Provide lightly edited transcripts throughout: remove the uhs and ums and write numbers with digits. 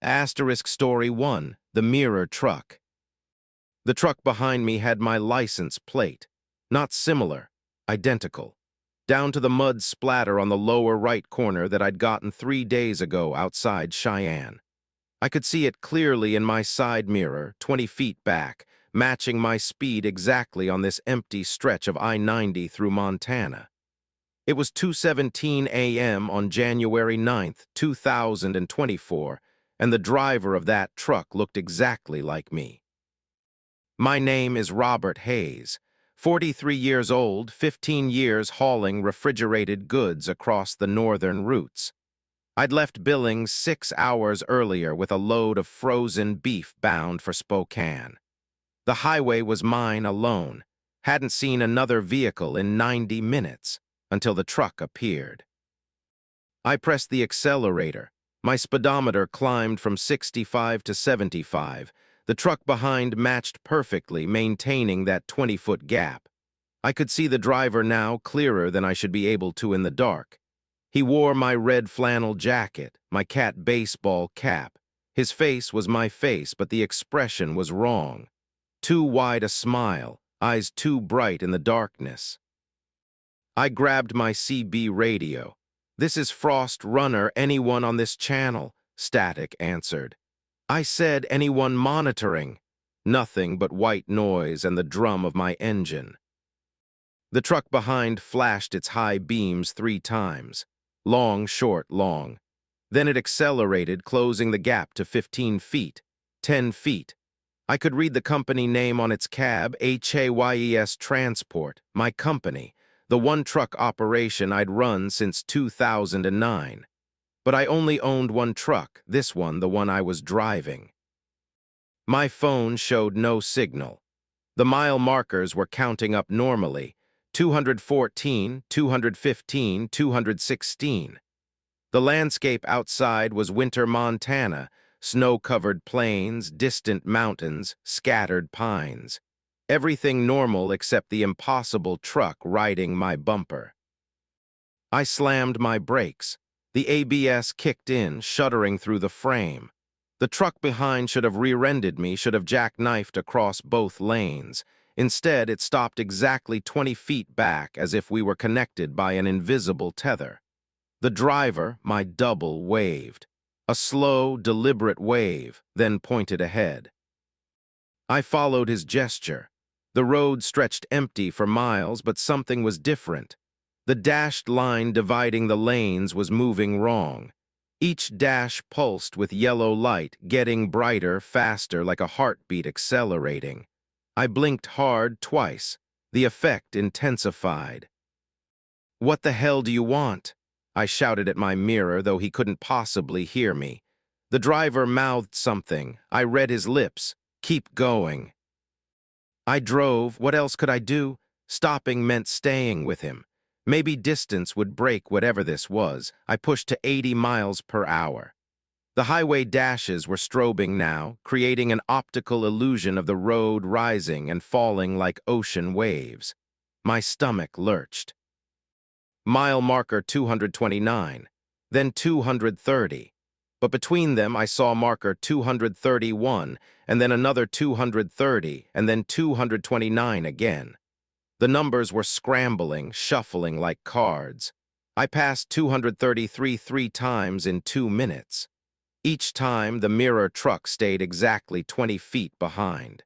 Asterisk Story 1, The Mirror Truck. The truck behind me had my license plate. Not similar, identical. Down to the mud splatter on the lower right corner that I'd gotten 3 days ago outside Cheyenne. I could see it clearly in my side mirror, 20 feet back, matching my speed exactly on this empty stretch of I-90 through Montana. It was 2:17 a.m. on January 9th, 2024, and the driver of that truck looked exactly like me. My name is Robert Hayes, 43 years old, 15 years hauling refrigerated goods across the northern routes. I'd left Billings 6 hours earlier with a load of frozen beef bound for Spokane. The highway was mine alone. Hadn't seen another vehicle in 90 minutes until the truck appeared. I pressed the accelerator. My speedometer climbed from 65 to 75. The truck behind matched perfectly, maintaining that 20-foot gap. I could see the driver now clearer than I should be able to in the dark. He wore my red flannel jacket, my cat baseball cap. His face was my face, but the expression was wrong. Too wide a smile, eyes too bright in the darkness. I grabbed my CB radio. "This is Frost Runner, anyone on this channel?" Static answered. I said, "Anyone monitoring?" Nothing but white noise and the drum of my engine. The truck behind flashed its high beams 3 times. Long, short, long. Then it accelerated, closing the gap to 15 feet, 10 feet. I could read the company name on its cab, Hayes Transport, my company, the one-truck operation I'd run since 2009. But I only owned one truck, this one, the one I was driving. My phone showed no signal. The mile markers were counting up normally, 214, 215, 216. The landscape outside was winter Montana, snow-covered plains, distant mountains, scattered pines. Everything normal except the impossible truck riding my bumper. I slammed my brakes. The ABS kicked in, shuddering through the frame. The truck behind should have rear-ended me, should have jackknifed across both lanes. Instead, it stopped exactly 20 feet back, as if we were connected by an invisible tether. The driver, my double, waved. A slow, deliberate wave, then pointed ahead. I followed his gesture. The road stretched empty for miles, but something was different. The dashed line dividing the lanes was moving wrong. Each dash pulsed with yellow light, getting brighter, faster, like a heartbeat accelerating. I blinked hard twice. The effect intensified. "What the hell do you want?" I shouted at my mirror, though he couldn't possibly hear me. The driver mouthed something. I read his lips. "Keep going." I drove. What else could I do? Stopping meant staying with him. Maybe distance would break whatever this was. I pushed to 80 miles per hour. The highway dashes were strobing now, creating an optical illusion of the road rising and falling like ocean waves. My stomach lurched. Mile marker 229, then 230. But between them I saw marker 231, and then another 230, and then 229 again. The numbers were scrambling, shuffling like cards. I passed 233 3 times in 2 minutes. Each time, the mirror truck stayed exactly 20 feet behind.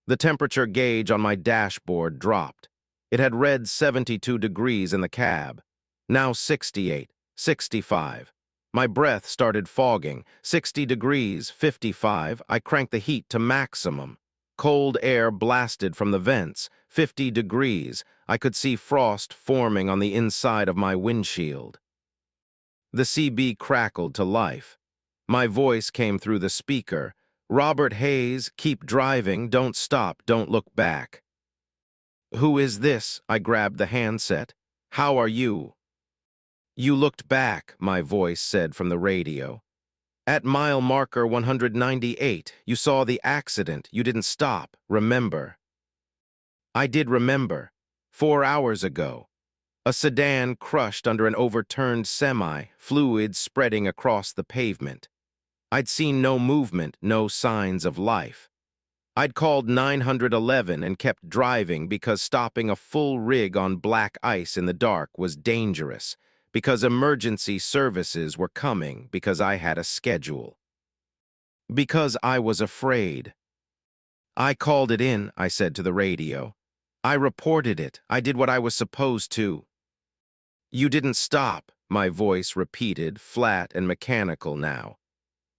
The temperature gauge on my dashboard dropped. It had read 72 degrees in the cab. Now 68, 65. My breath started fogging. 60 degrees, 55. I cranked the heat to maximum. Cold air blasted from the vents. 50 degrees. I could see frost forming on the inside of my windshield. The CB crackled to life. My voice came through the speaker. "Robert Hayes, keep driving, don't stop, don't look back." "Who is this?" I grabbed the handset. "How are you?" "You looked back," my voice said from the radio. "At mile marker 198, you saw the accident. You didn't stop, remember?" I did remember. 4 hours ago. A sedan crushed under an overturned semi, fluid spreading across the pavement. I'd seen no movement, no signs of life. I'd called 911 and kept driving because stopping a full rig on black ice in the dark was dangerous, because emergency services were coming, because I had a schedule. Because I was afraid. I called it in, I said to the radio. I reported it. I did what I was supposed to. You didn't stop, my voice repeated, flat and mechanical now.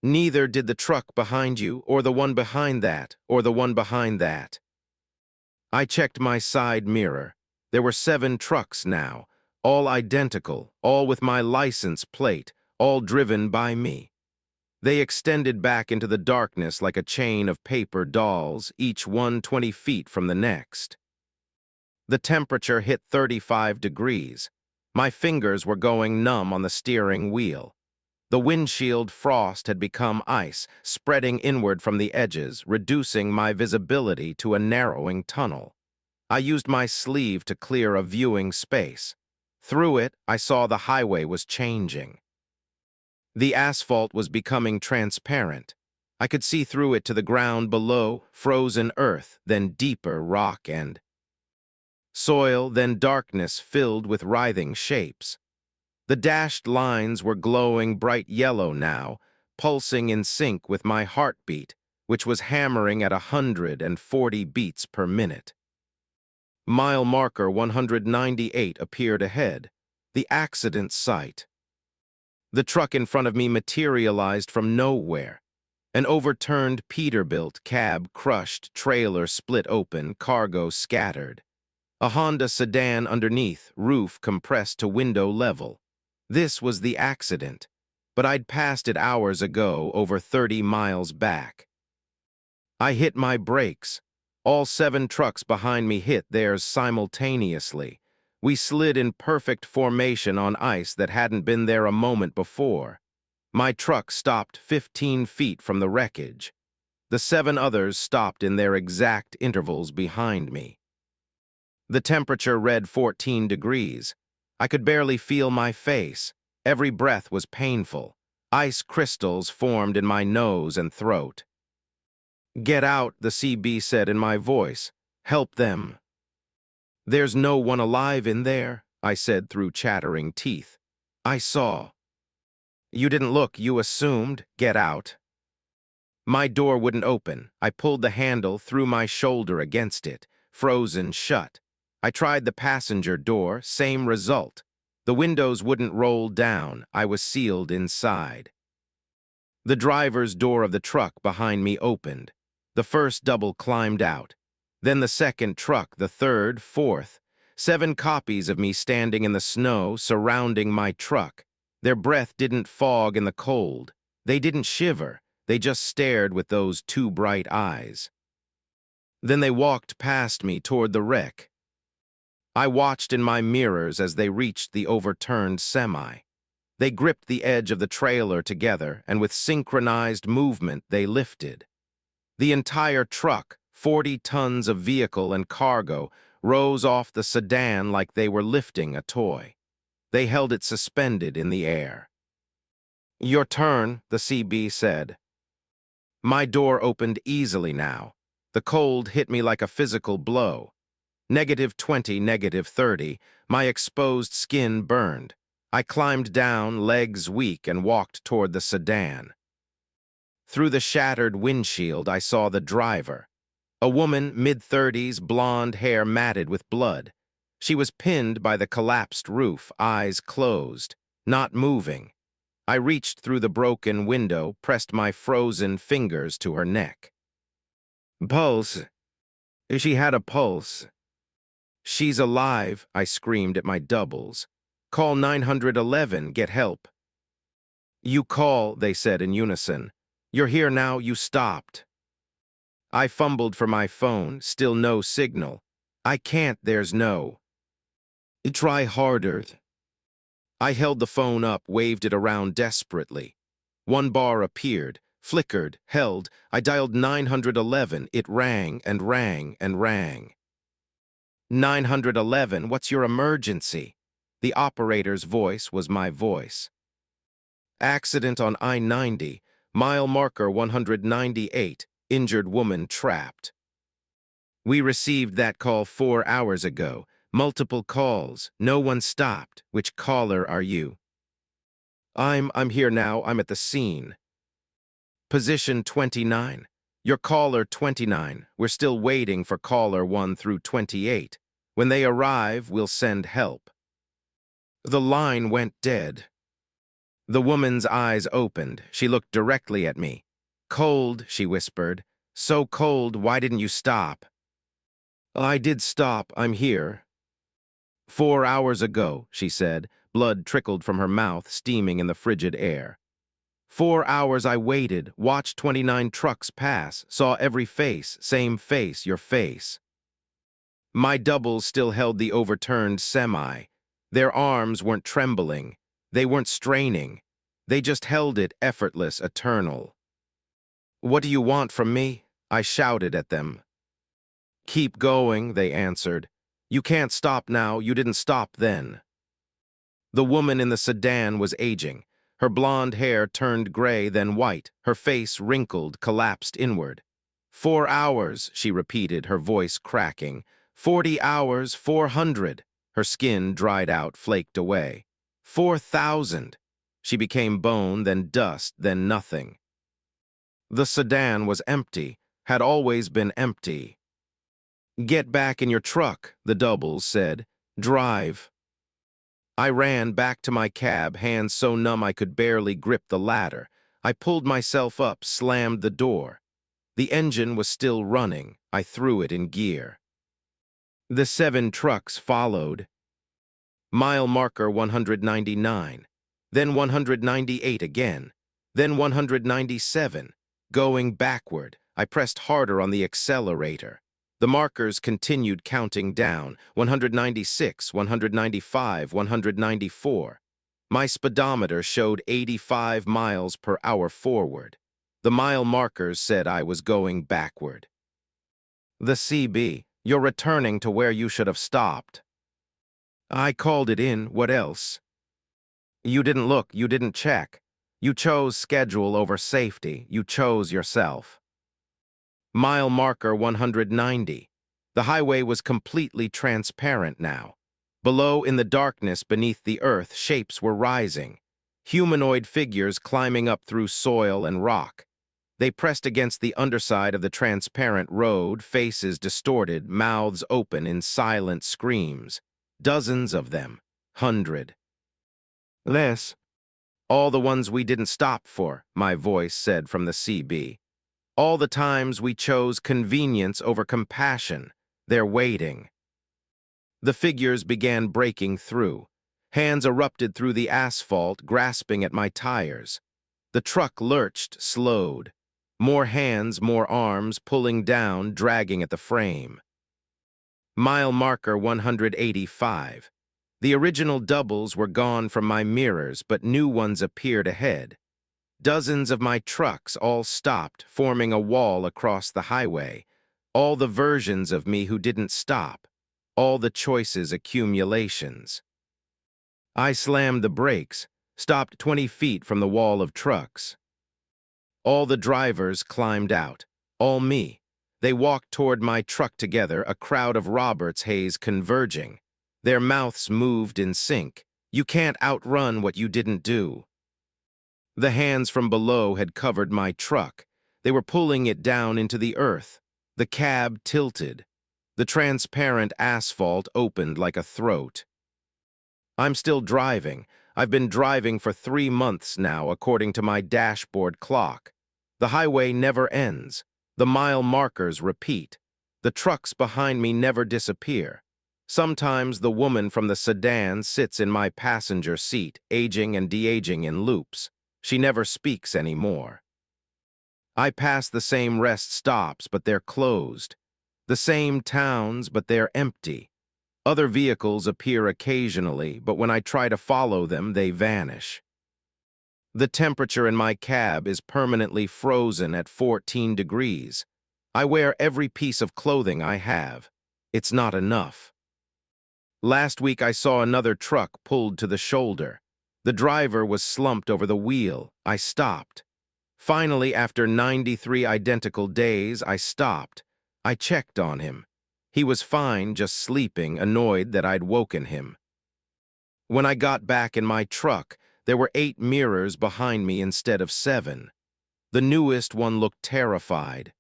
Neither did the truck behind you, or the one behind that, or the one behind that. I checked my side mirror. There were 7 trucks now, all identical, all with my license plate, all driven by me. They extended back into the darkness like a chain of paper dolls, each one 20 feet from the next. The temperature hit 35 degrees. My fingers were going numb on the steering wheel. The windshield frost had become ice, spreading inward from the edges, reducing my visibility to a narrowing tunnel. I used my sleeve to clear a viewing space. Through it, I saw the highway was changing. The asphalt was becoming transparent. I could see through it to the ground below, frozen earth, then deeper rock and soil, then darkness filled with writhing shapes. The dashed lines were glowing bright yellow now, pulsing in sync with my heartbeat, which was hammering at 140 beats per minute. Mile marker 198 appeared ahead, the accident site. The truck in front of me materialized from nowhere. An overturned Peterbilt cab crushed, trailer split open, cargo scattered. A Honda sedan underneath, roof compressed to window level. This was the accident, but I'd passed it hours ago, over 30 miles back. I hit my brakes. All 7 trucks behind me hit theirs simultaneously. We slid in perfect formation on ice that hadn't been there a moment before. My truck stopped 15 feet from the wreckage. The 7 others stopped in their exact intervals behind me. The temperature read 14 degrees. I could barely feel my face. Every breath was painful. Ice crystals formed in my nose and throat. "Get out," the CB said in my voice. "Help them." "There's no one alive in there," I said through chattering teeth. "I saw." "You didn't look, you assumed. Get out." My door wouldn't open. I pulled the handle, threw my shoulder against it, frozen shut. I tried the passenger door, same result. The windows wouldn't roll down. I was sealed inside. The driver's door of the truck behind me opened. The first double climbed out. Then the second truck, the third, fourth. 7 copies of me standing in the snow, surrounding my truck. Their breath didn't fog in the cold. They didn't shiver. They just stared with those 2 bright eyes. Then they walked past me toward the wreck. I watched in my mirrors as they reached the overturned semi. They gripped the edge of the trailer together, and with synchronized movement, they lifted. The entire truck, 40 tons of vehicle and cargo, rose off the sedan like they were lifting a toy. They held it suspended in the air. "Your turn," the CB said. My door opened easily now. The cold hit me like a physical blow. -20, -30, my exposed skin burned. I climbed down, legs weak, and walked toward the sedan. Through the shattered windshield, I saw the driver. A woman, mid-30s, blonde hair matted with blood. She was pinned by the collapsed roof, eyes closed, not moving. I reached through the broken window, pressed my frozen fingers to her neck. "Pulse. She had a pulse." "She's alive," I screamed at my doubles. "Call 911, get help." "You call," they said in unison. "You're here now, you stopped." I fumbled for my phone, still no signal. "I can't, there's no." "Try harder." I held the phone up, waved it around desperately. 1 bar appeared, flickered, held. I dialed 911. It rang and rang and rang. 911, what's your emergency? The operator's voice was my voice. "Accident on I-90. Mile marker 198, injured woman trapped. We received that call 4 hours ago. Multiple calls. No one stopped. Which caller are you? I'm here now. I'm at the scene. Position 29. Your caller 29. We're still waiting for caller 1 through 28. When they arrive, we'll send help. The line went dead. The woman's eyes opened. She looked directly at me. Cold, she whispered. So cold, why didn't you stop? I did stop. I'm here. 4 hours ago, she said. Blood trickled from her mouth, steaming in the frigid air. 4 hours I waited, watched 29 trucks pass, saw every face, same face, your face. My doubles still held the overturned semi. Their arms weren't trembling. They weren't straining. They just held it, effortless, eternal. What do you want from me? I shouted at them. Keep going, they answered. You can't stop now, you didn't stop then. The woman in the sedan was aging. Her blonde hair turned gray, then white, her face wrinkled, collapsed inward. 4 hours, she repeated, her voice cracking. 40 hours, 400. Her skin dried out, flaked away. 4,000. She became bone, then dust, then nothing. The sedan was empty, had always been empty. Get back in your truck, the doubles said. Drive. I ran back to my cab, hands so numb I could barely grip the ladder. I pulled myself up, slammed the door. The engine was still running. I threw it in gear. The 7 trucks followed. Mile marker 199, then 198 again, then 197. Going backward, I pressed harder on the accelerator. The markers continued counting down, 196, 195, 194. My speedometer showed 85 miles per hour forward. The mile markers said I was going backward. The CB, you're returning to where you should have stopped. I called it in, what else? You didn't look, you didn't check. You chose schedule over safety, you chose yourself. Mile marker 190. The highway was completely transparent now. Below, in the darkness beneath the earth, shapes were rising. Humanoid figures climbing up through soil and rock. They pressed against the underside of the transparent road, faces distorted, mouths open in silent screams. Dozens of them. 100. Less. All the ones we didn't stop for, my voice said from the CB. All the times we chose convenience over compassion. They're waiting. The figures began breaking through. Hands erupted through the asphalt, grasping at my tires. The truck lurched, slowed. More hands, more arms, pulling down, dragging at the frame. Mile marker 185. The original doubles were gone from my mirrors, but new ones appeared ahead. Dozens of my trucks all stopped, forming a wall across the highway. All the versions of me who didn't stop. All the choices accumulations. I slammed the brakes, stopped 20 feet from the wall of trucks. All the drivers climbed out. All me. They walked toward my truck together, a crowd of Roberts Hayes converging. Their mouths moved in sync. You can't outrun what you didn't do. The hands from below had covered my truck. They were pulling it down into the earth. The cab tilted. The transparent asphalt opened like a throat. I'm still driving. I've been driving for 3 months now, according to my dashboard clock. The highway never ends. The mile markers repeat. The trucks behind me never disappear. Sometimes the woman from the sedan sits in my passenger seat, aging and de-aging in loops. She never speaks anymore. I pass the same rest stops, but they're closed. The same towns, but they're empty. Other vehicles appear occasionally, but when I try to follow them, they vanish. The temperature in my cab is permanently frozen at 14 degrees. I wear every piece of clothing I have. It's not enough. Last week I saw another truck pulled to the shoulder. The driver was slumped over the wheel. I stopped. Finally, after 93 identical days, I stopped. I checked on him. He was fine, just sleeping, annoyed that I'd woken him. When I got back in my truck, there were 8 mirrors behind me instead of 7. The newest one looked terrified.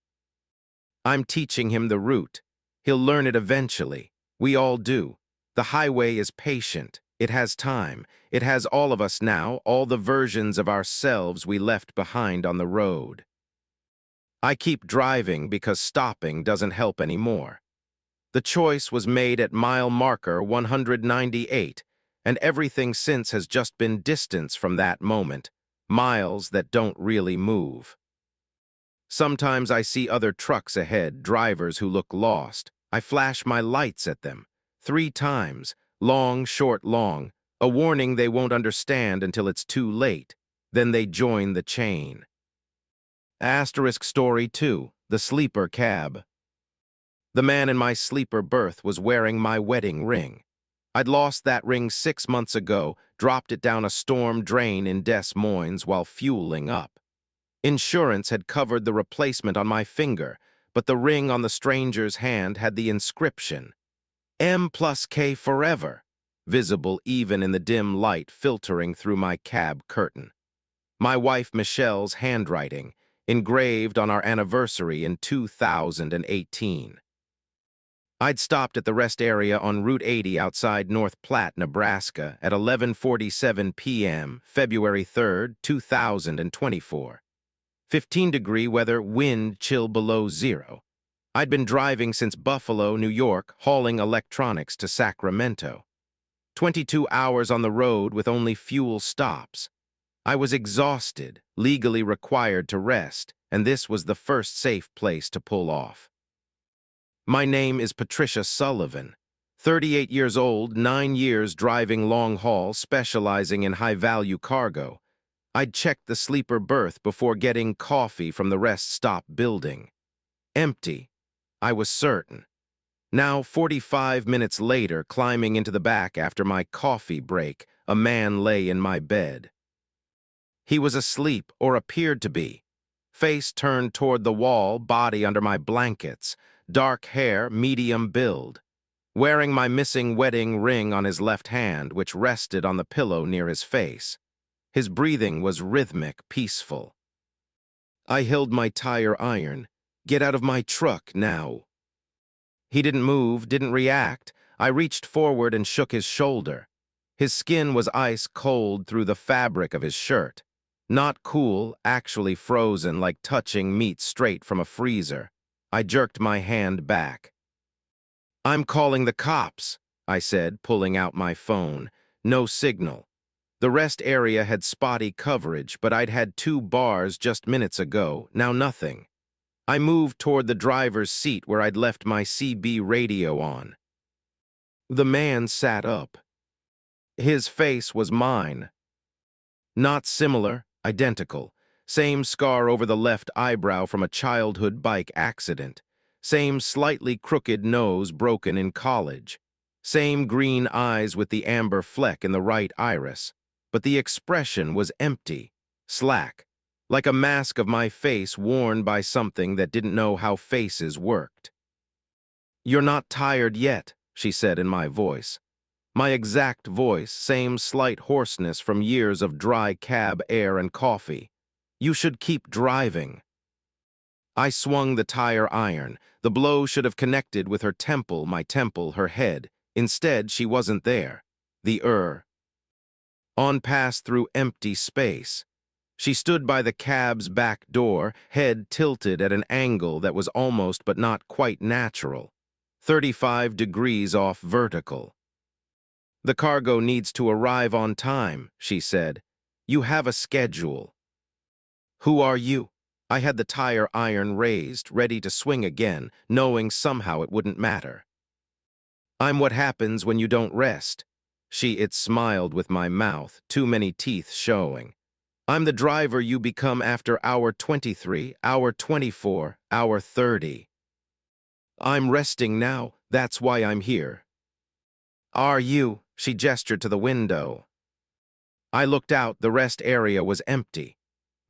I'm teaching him the route. He'll learn it eventually. We all do. The highway is patient. It has time. It has all of us now, all the versions of ourselves we left behind on the road. I keep driving because stopping doesn't help anymore. The choice was made at mile marker 198, and everything since has just been distance from that moment, miles that don't really move. Sometimes I see other trucks ahead, drivers who look lost. I flash my lights at them. 3 times, long, short, long, a warning they won't understand until it's too late. Then they join the chain. Asterisk story 2, the sleeper cab. The man in my sleeper berth was wearing my wedding ring. I'd lost that ring 6 months ago, dropped it down a storm drain in Des Moines while fueling up. Insurance had covered the replacement on my finger, but the ring on the stranger's hand had the inscription, M+K forever, visible even in the dim light filtering through my cab curtain. My wife Michelle's handwriting, engraved on our anniversary in 2018. I'd stopped at the rest area on Route 80 outside North Platte, Nebraska at 11:47 p.m., February 3, 2024. 15-degree weather, wind chill below 0. I'd been driving since Buffalo, New York, hauling electronics to Sacramento. 22 hours on the road with only fuel stops. I was exhausted, legally required to rest, and this was the first safe place to pull off. My name is Patricia Sullivan, 38 years old, 9 years driving long haul, specializing in high-value cargo. I'd checked the sleeper berth before getting coffee from the rest stop building. Empty. I was certain. Now, 45 minutes later, climbing into the back after my coffee break, a man lay in my bed. He was asleep, or appeared to be. Face turned toward the wall, body under my blankets, dark hair, medium build. Wearing my missing wedding ring on his left hand, which rested on the pillow near his face. His breathing was rhythmic, peaceful. I held my tire iron. Get out of my truck now. He didn't move, didn't react. I reached forward and shook his shoulder. His skin was ice cold through the fabric of his shirt. Not cool, actually frozen, like touching meat straight from a freezer. I jerked my hand back. I'm calling the cops, I said, pulling out my phone. No signal. The rest area had spotty coverage, but I'd had 2 bars just minutes ago, now nothing. I moved toward the driver's seat where I'd left my CB radio on. The man sat up. His face was mine. Not similar, identical. Same scar over the left eyebrow from a childhood bike accident. Same slightly crooked nose broken in college. Same green eyes with the amber fleck in the right iris. But the expression was empty, slack, like a mask of my face worn by something that didn't know how faces worked. You're not tired yet, she said in my voice. My exact voice, same slight hoarseness from years of dry cab air and coffee. You should keep driving. I swung the tire iron. The blow should have connected with her temple, my temple, her head. Instead, she wasn't there. On past through empty space. She stood by the cab's back door, head tilted at an angle that was almost but not quite natural. 35 degrees off vertical. The cargo needs to arrive on time, she said. You have a schedule. Who are you? I had the tire iron raised, ready to swing again, knowing somehow it wouldn't matter. I'm what happens when you don't rest. It smiled with my mouth, too many teeth showing. I'm the driver you become after hour 23, hour 24, hour 30. I'm resting now, that's why I'm here. Are you? She gestured to the window. I looked out, the rest area was empty.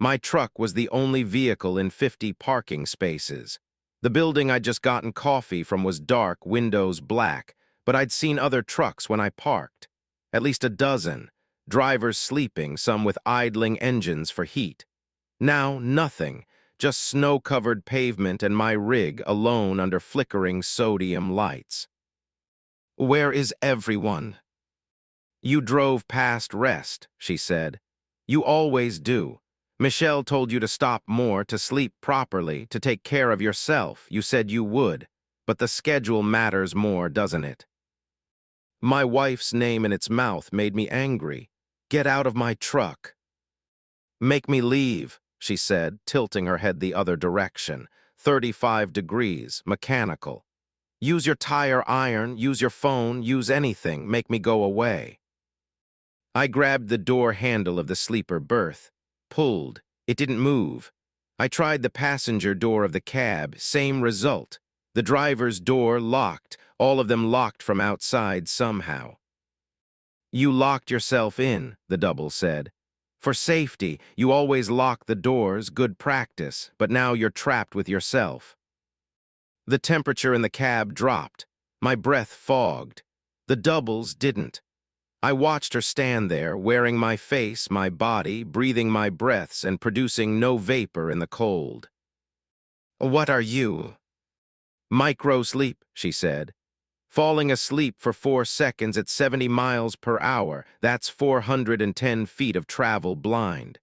My truck was the only vehicle in 50 parking spaces. The building I'd just gotten coffee from was dark, windows black, but I'd seen other trucks when I parked. At least a dozen. Drivers sleeping, some with idling engines for heat. Now, nothing. Just snow-covered pavement and my rig alone under flickering sodium lights. Where is everyone? You drove past rest, she said. You always do. Michelle told you to stop more, to sleep properly, to take care of yourself. You said you would. But the schedule matters more, doesn't it? My wife's name in its mouth made me angry. Get out of my truck. Make me leave, she said, tilting her head the other direction. 35 degrees, mechanical. Use your tire iron, use your phone, use anything, make me go away. I grabbed the door handle of the sleeper berth. Pulled. It didn't move. I tried the passenger door of the cab, same result. The driver's door locked, all of them locked from outside somehow. You locked yourself in, the double said. For safety, you always lock the doors, good practice, but now you're trapped with yourself. The temperature in the cab dropped. My breath fogged. The doubles didn't. I watched her stand there, wearing my face, my body, breathing my breaths and producing no vapor in the cold. What are you? Micro-sleep, she said. Falling asleep for 4 seconds at 70 miles per hour, that's 410 feet of travel blind.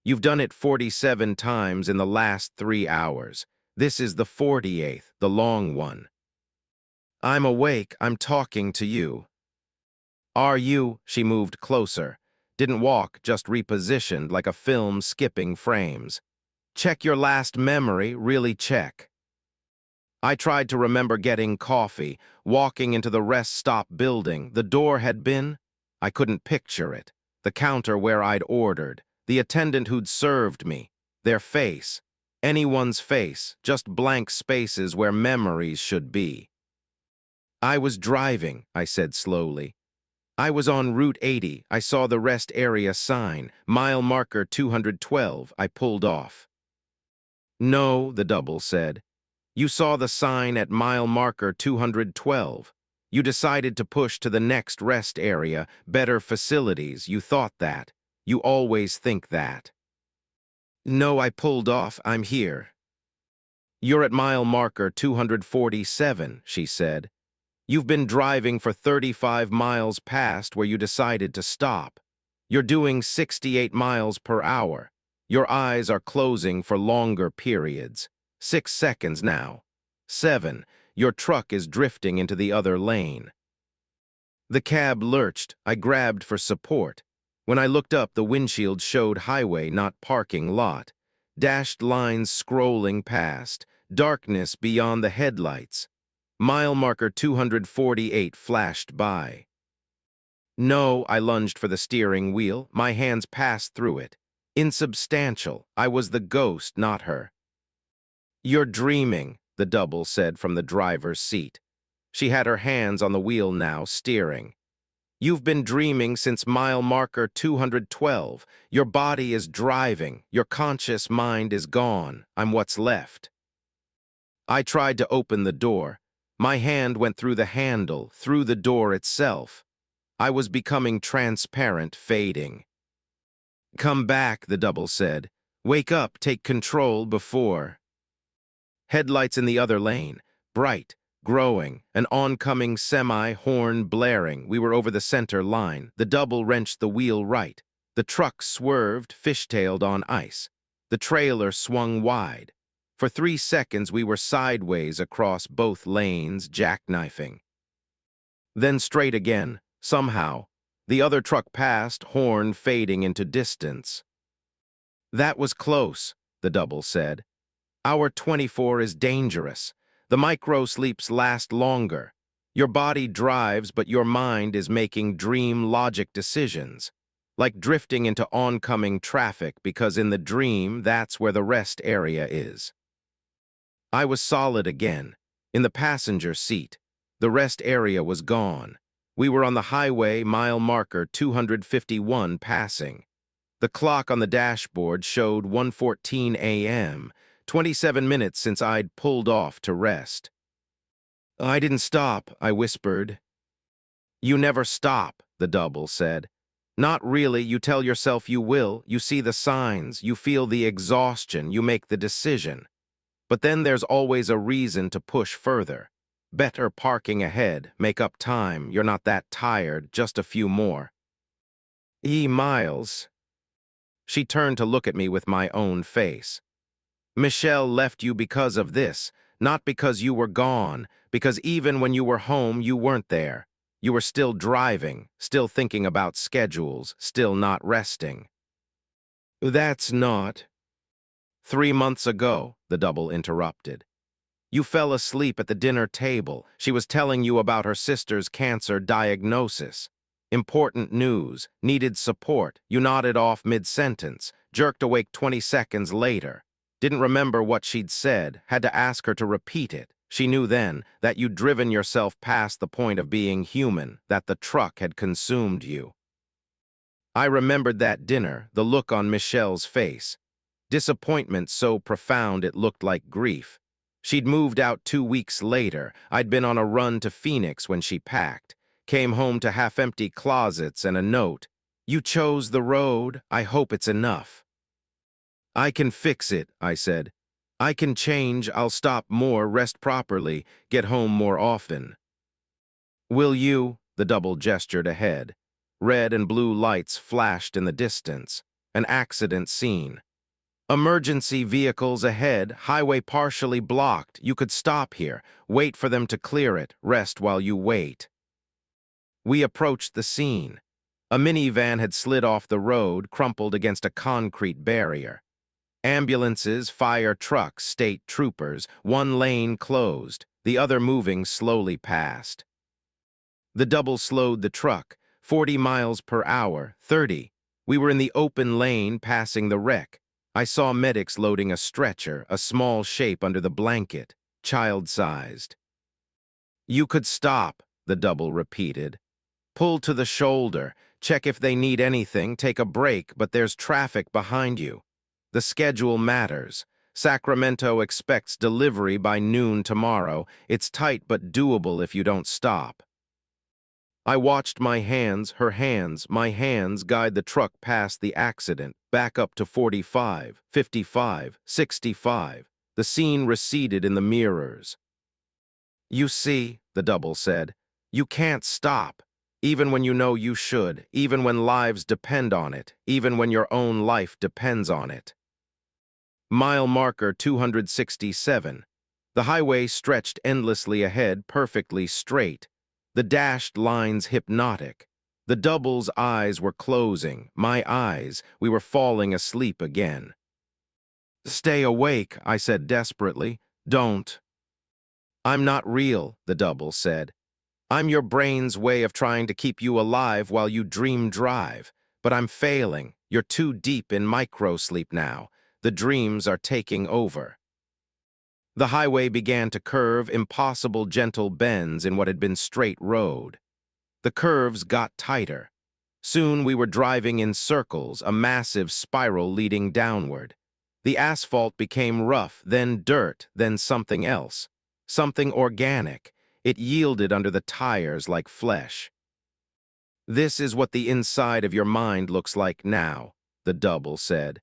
You've done it 47 times in the last 3 hours. This is the 48th, the long one. I'm awake, I'm talking to you. Are you? She moved closer. Didn't walk, just repositioned like a film skipping frames. Check your last memory, really check. I tried to remember getting coffee, walking into the rest stop building. The door had been... I couldn't picture it. The counter where I'd ordered. The attendant who'd served me. Their face. Anyone's face, just blank spaces where memories should be. I was driving, I said slowly. I was on Route 80. I saw the rest area sign, mile marker 212. I pulled off. No, the double said. You saw the sign at mile marker 212. You decided to push to the next rest area, better facilities. You thought that. You always think that. No, I pulled off. I'm here. You're at mile marker 247, she said. You've been driving for 35 miles past where you decided to stop. You're doing 68 miles per hour. Your eyes are closing for longer periods. 6 seconds now. 7. Your truck is drifting into the other lane. The cab lurched. I grabbed for support. When I looked up, the windshield showed highway, not parking lot. Dashed lines scrolling past. Darkness beyond the headlights. Mile marker 248 flashed by. No, I lunged for the steering wheel. My hands passed through it. Insubstantial. I was the ghost, not her. You're dreaming, the double said from the driver's seat. She had her hands on the wheel now, steering. You've been dreaming since mile marker 212. Your body is driving. Your conscious mind is gone. I'm what's left. I tried to open the door. My hand went through the handle, through the door itself. I was becoming transparent, fading. Come back, the double said. Wake up, take control before. Headlights in the other lane, bright, growing, an oncoming semi-horn blaring. We were over the center line. The double wrenched the wheel right. The truck swerved, fishtailed on ice. The trailer swung wide. For 3 seconds, we were sideways across both lanes, jackknifing. Then straight again, somehow. The other truck passed, horn fading into distance. That was close, the double said. Hour 24 is dangerous. The micro-sleeps last longer. Your body drives, but your mind is making dream logic decisions. Like drifting into oncoming traffic, because in the dream, that's where the rest area is. I was solid again, in the passenger seat. The rest area was gone. We were on the highway, mile marker 251 passing. The clock on the dashboard showed 1:14 a.m., 27 minutes since I'd pulled off to rest. I didn't stop, I whispered. You never stop, the double said. Not really, you tell yourself you will, you see the signs, you feel the exhaustion, you make the decision. But then there's always a reason to push further. Better parking ahead, make up time, you're not that tired, just a few more. Miles. She turned to look at me with my own face. Michelle left you because of this, not because you were gone, because even when you were home, you weren't there. You were still driving, still thinking about schedules, still not resting. That's not. 3 months ago, the double interrupted. You fell asleep at the dinner table. She was telling you about her sister's cancer diagnosis. Important news, needed support. You nodded off mid-sentence, jerked awake 20 seconds later. Didn't remember what she'd said, had to ask her to repeat it. She knew then that you'd driven yourself past the point of being human, that the truck had consumed you. I remembered that dinner, the look on Michelle's face. Disappointment so profound it looked like grief. She'd moved out 2 weeks later. I'd been on a run to Phoenix when she packed. Came home to half-empty closets and a note. You chose the road. I hope it's enough. I can fix it, I said. I can change. I'll stop more, rest properly, get home more often. Will you? The double gestured ahead. Red and blue lights flashed in the distance. An accident scene. Emergency vehicles ahead, highway partially blocked. You could stop here, wait for them to clear it, rest while you wait. We approached the scene. A minivan had slid off the road, crumpled against a concrete barrier. Ambulances, fire trucks, state troopers, one lane closed, the other moving slowly past. The double slowed the truck, 40 miles per hour, 30. We were in the open lane passing the wreck. I saw medics loading a stretcher, a small shape under the blanket, child-sized. You could stop, the double repeated. Pull to the shoulder, check if they need anything, take a break, but there's traffic behind you. The schedule matters. Sacramento expects delivery by noon tomorrow. It's tight but doable if you don't stop. I watched my hands, my hands guide the truck past the accident, back up to 45, 55, 65. The scene receded in the mirrors. You see, the double said, you can't stop, even when you know you should, even when lives depend on it, even when your own life depends on it. Mile marker 267. The highway stretched endlessly ahead, perfectly straight. The dashed lines hypnotic. The double's eyes were closing, my eyes, we were falling asleep again. Stay awake, I said desperately. Don't. I'm not real, the double said. I'm your brain's way of trying to keep you alive while you dream drive. But I'm failing. You're too deep in micro-sleep now. The dreams are taking over. The highway began to curve, impossible gentle bends in what had been straight road. The curves got tighter. Soon we were driving in circles, a massive spiral leading downward. The asphalt became rough, then dirt, then something else. Something organic. It yielded under the tires like flesh. This is what the inside of your mind looks like now, the double said.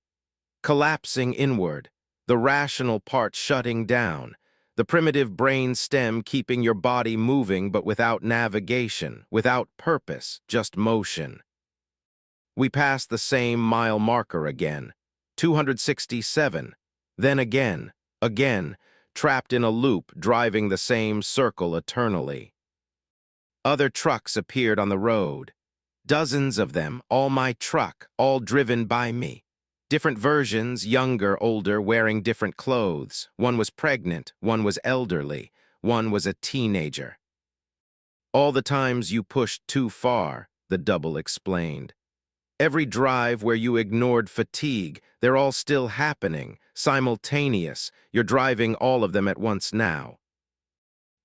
Collapsing inward. The rational part shutting down, the primitive brain stem keeping your body moving but without navigation, without purpose, just motion. We passed the same mile marker again, 267, then again, trapped in a loop, driving the same circle eternally. Other trucks appeared on the road. Dozens of them, all my truck, all driven by me. Different versions, younger, older, wearing different clothes. One was pregnant, one was elderly, one was a teenager. All the times you pushed too far, the double explained. Every drive where you ignored fatigue, they're all still happening, simultaneous. You're driving all of them at once now.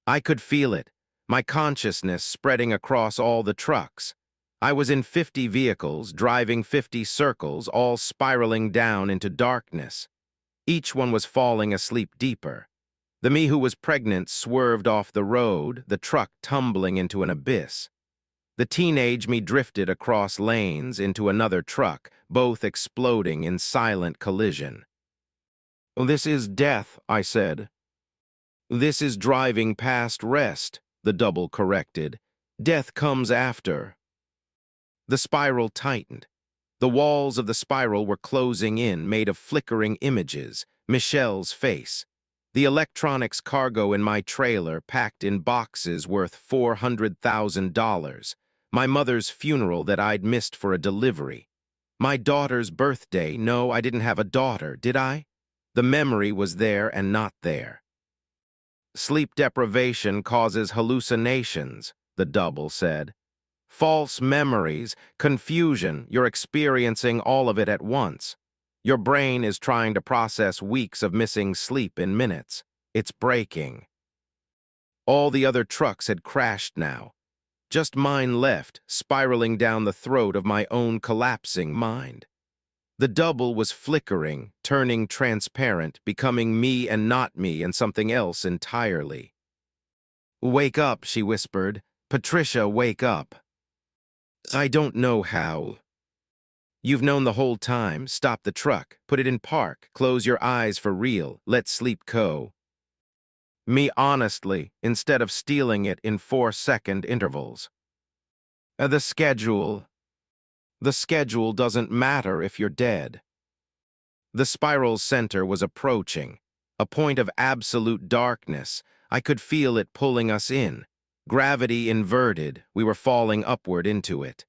I could feel it, my consciousness spreading across all the trucks. I was in 50 vehicles, driving 50 circles, all spiraling down into darkness. Each one was falling asleep deeper. The me who was pregnant swerved off the road, the truck tumbling into an abyss. The teenage me drifted across lanes into another truck, both exploding in silent collision. "This is death," I said. "This is driving past rest," the double corrected. "Death comes after." The spiral tightened. The walls of the spiral were closing in, made of flickering images, Michelle's face. The electronics cargo in my trailer packed in boxes worth $400,000. My mother's funeral that I'd missed for a delivery. My daughter's birthday. No, I didn't have a daughter, did I? The memory was there and not there. "Sleep deprivation causes hallucinations," the double said. "False memories, confusion, you're experiencing all of it at once. Your brain is trying to process weeks of missing sleep in minutes. It's breaking." All the other trucks had crashed now. Just mine left, spiraling down the throat of my own collapsing mind. The double was flickering, turning transparent, becoming me and not me and something else entirely. "Wake up," she whispered. "Patricia, wake up." "I don't know how." "You've known the whole time. Stop the truck. Put it in park. Close your eyes for real. Let sleep go." Me honestly, instead of stealing it in 4-second intervals. The schedule. The schedule doesn't matter if you're dead." The spiral's center was approaching, a point of absolute darkness. I could feel it pulling us in. Gravity inverted, we were falling upward into it.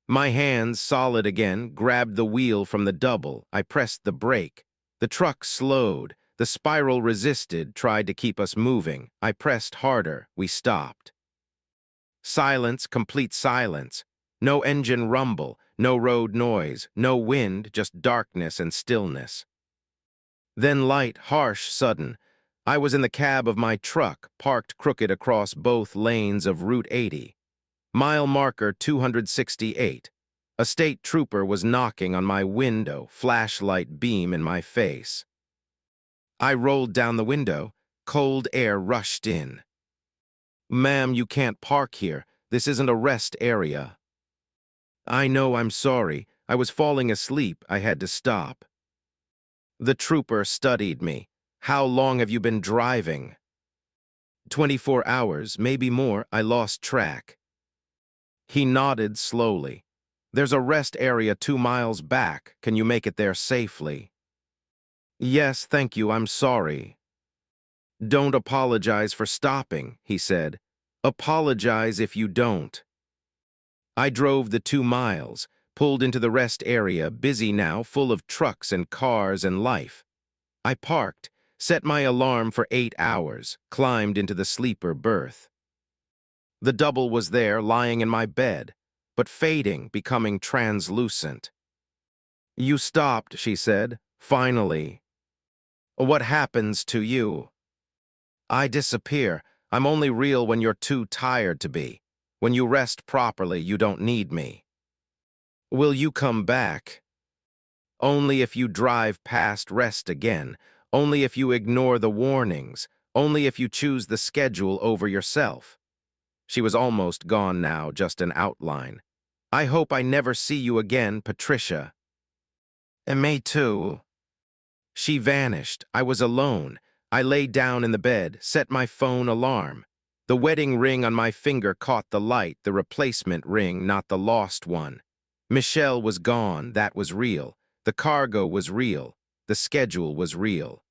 My hands, solid again, grabbed the wheel from the double. I pressed the brake. The truck slowed. The spiral resisted, tried to keep us moving. I pressed harder. We stopped. Silence, complete silence. No engine rumble, no road noise, no wind, just darkness and stillness. Then light, harsh, sudden. I was in the cab of my truck, parked crooked across both lanes of Route 80. Mile marker 268. A state trooper was knocking on my window, flashlight beam in my face. I rolled down the window. Cold air rushed in. "Ma'am, you can't park here. This isn't a rest area." "I know, I'm sorry. I was falling asleep. I had to stop." The trooper studied me. "How long have you been driving?" 24 hours, maybe more. I lost track." He nodded slowly. "There's a rest area 2 miles back. Can you make it there safely?" "Yes, thank you. I'm sorry." "Don't apologize for stopping," he said. "Apologize if you don't." I drove the 2 miles, pulled into the rest area, busy now, full of trucks and cars and life. I parked, set my alarm for 8 hours, climbed into the sleeper berth. The double was there, lying in my bed, but fading, becoming translucent. "You stopped," she said, "finally. What happens to you?" "I disappear. I'm only real when you're too tired to be. When you rest properly, you don't need me." "Will you come back?" "Only if you drive past rest again. Only if you ignore the warnings. Only if you choose the schedule over yourself." She was almost gone now, just an outline. "I hope I never see you again, Patricia." "And me too." She vanished. I was alone. I lay down in the bed, set my phone alarm. The wedding ring on my finger caught the light, the replacement ring, not the lost one. Michelle was gone, that was real. The cargo was real. The schedule was real.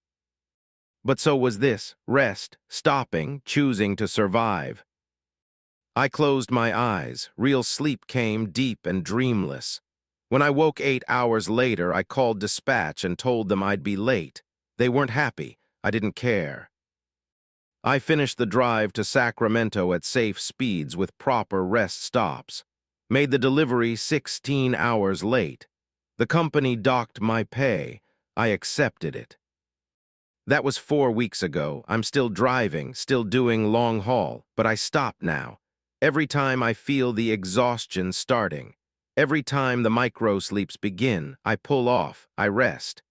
But so was this, rest, stopping, choosing to survive. I closed my eyes. Real sleep came, deep and dreamless. When I woke 8 hours later, I called dispatch and told them I'd be late. They weren't happy. I didn't care. I finished the drive to Sacramento at safe speeds with proper rest stops. Made the delivery 16 hours late. The company docked my pay. I accepted it. That was 4 weeks ago. I'm still driving, still doing long haul, but I stopped now. Every time I feel the exhaustion starting, every time the micro-sleeps begin, I pull off, I rest.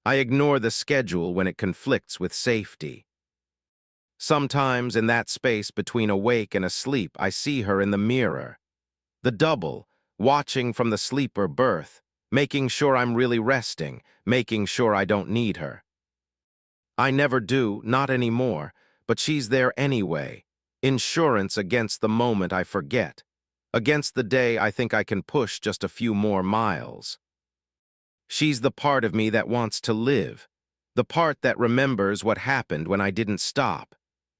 I ignore the schedule when it conflicts with safety. Sometimes in that space between awake and asleep, I see her in the mirror. The double, watching from the sleeper berth, making sure I'm really resting, making sure I don't need her. I never do, not anymore, but she's there anyway. Insurance against the moment I forget, against the day I think I can push just a few more miles. She's the part of me that wants to live, the part that remembers what happened when I didn't stop,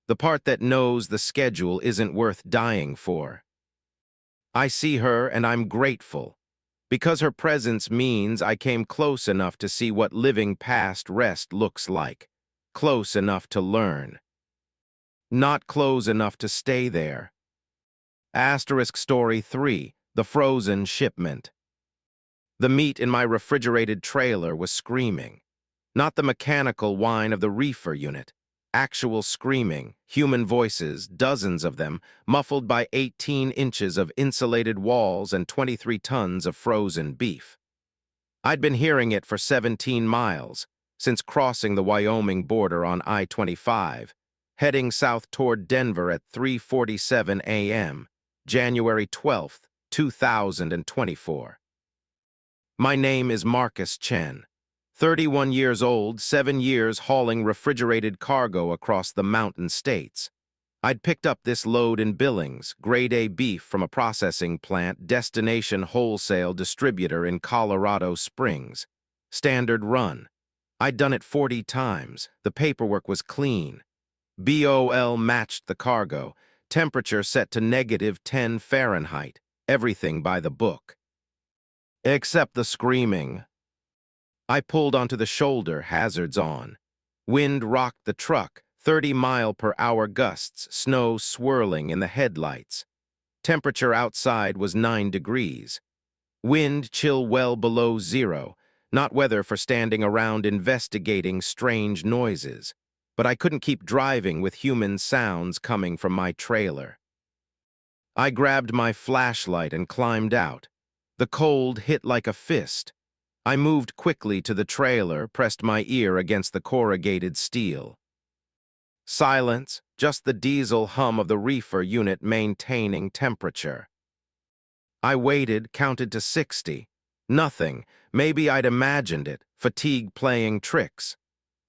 the part that knows the schedule isn't worth dying for. I see her and I'm grateful, because her presence means I came close enough to see what living past rest looks like, close enough to learn. Not close enough to stay there. Asterisk Story 3, The Frozen Shipment. The meat in my refrigerated trailer was screaming. Not the mechanical whine of the reefer unit. Actual screaming, human voices, dozens of them, muffled by 18 inches of insulated walls and 23 tons of frozen beef. I'd been hearing it for 17 miles, since crossing the Wyoming border on I-25, heading south toward Denver at 3:47 a.m., January 12, 2024. My name is Marcus Chen, 31 years old, 7 years hauling refrigerated cargo across the mountain states. I'd picked up this load in Billings, grade A beef from a processing plant, destination wholesale distributor in Colorado Springs. Standard run. I'd done it 40 times. The paperwork was clean. BOL matched the cargo. Temperature set to -10 Fahrenheit. Everything by the book. Except the screaming. I pulled onto the shoulder, hazards on. Wind rocked the truck, 30-mile-per-hour gusts, snow swirling in the headlights. Temperature outside was 9 degrees. Wind chill well below zero, not weather for standing around investigating strange noises. But I couldn't keep driving with human sounds coming from my trailer. I grabbed my flashlight and climbed out. The cold hit like a fist. I moved quickly to the trailer, pressed my ear against the corrugated steel. Silence, just the diesel hum of the reefer unit maintaining temperature. I waited, counted to 60. Nothing. Maybe I'd imagined it, fatigue playing tricks.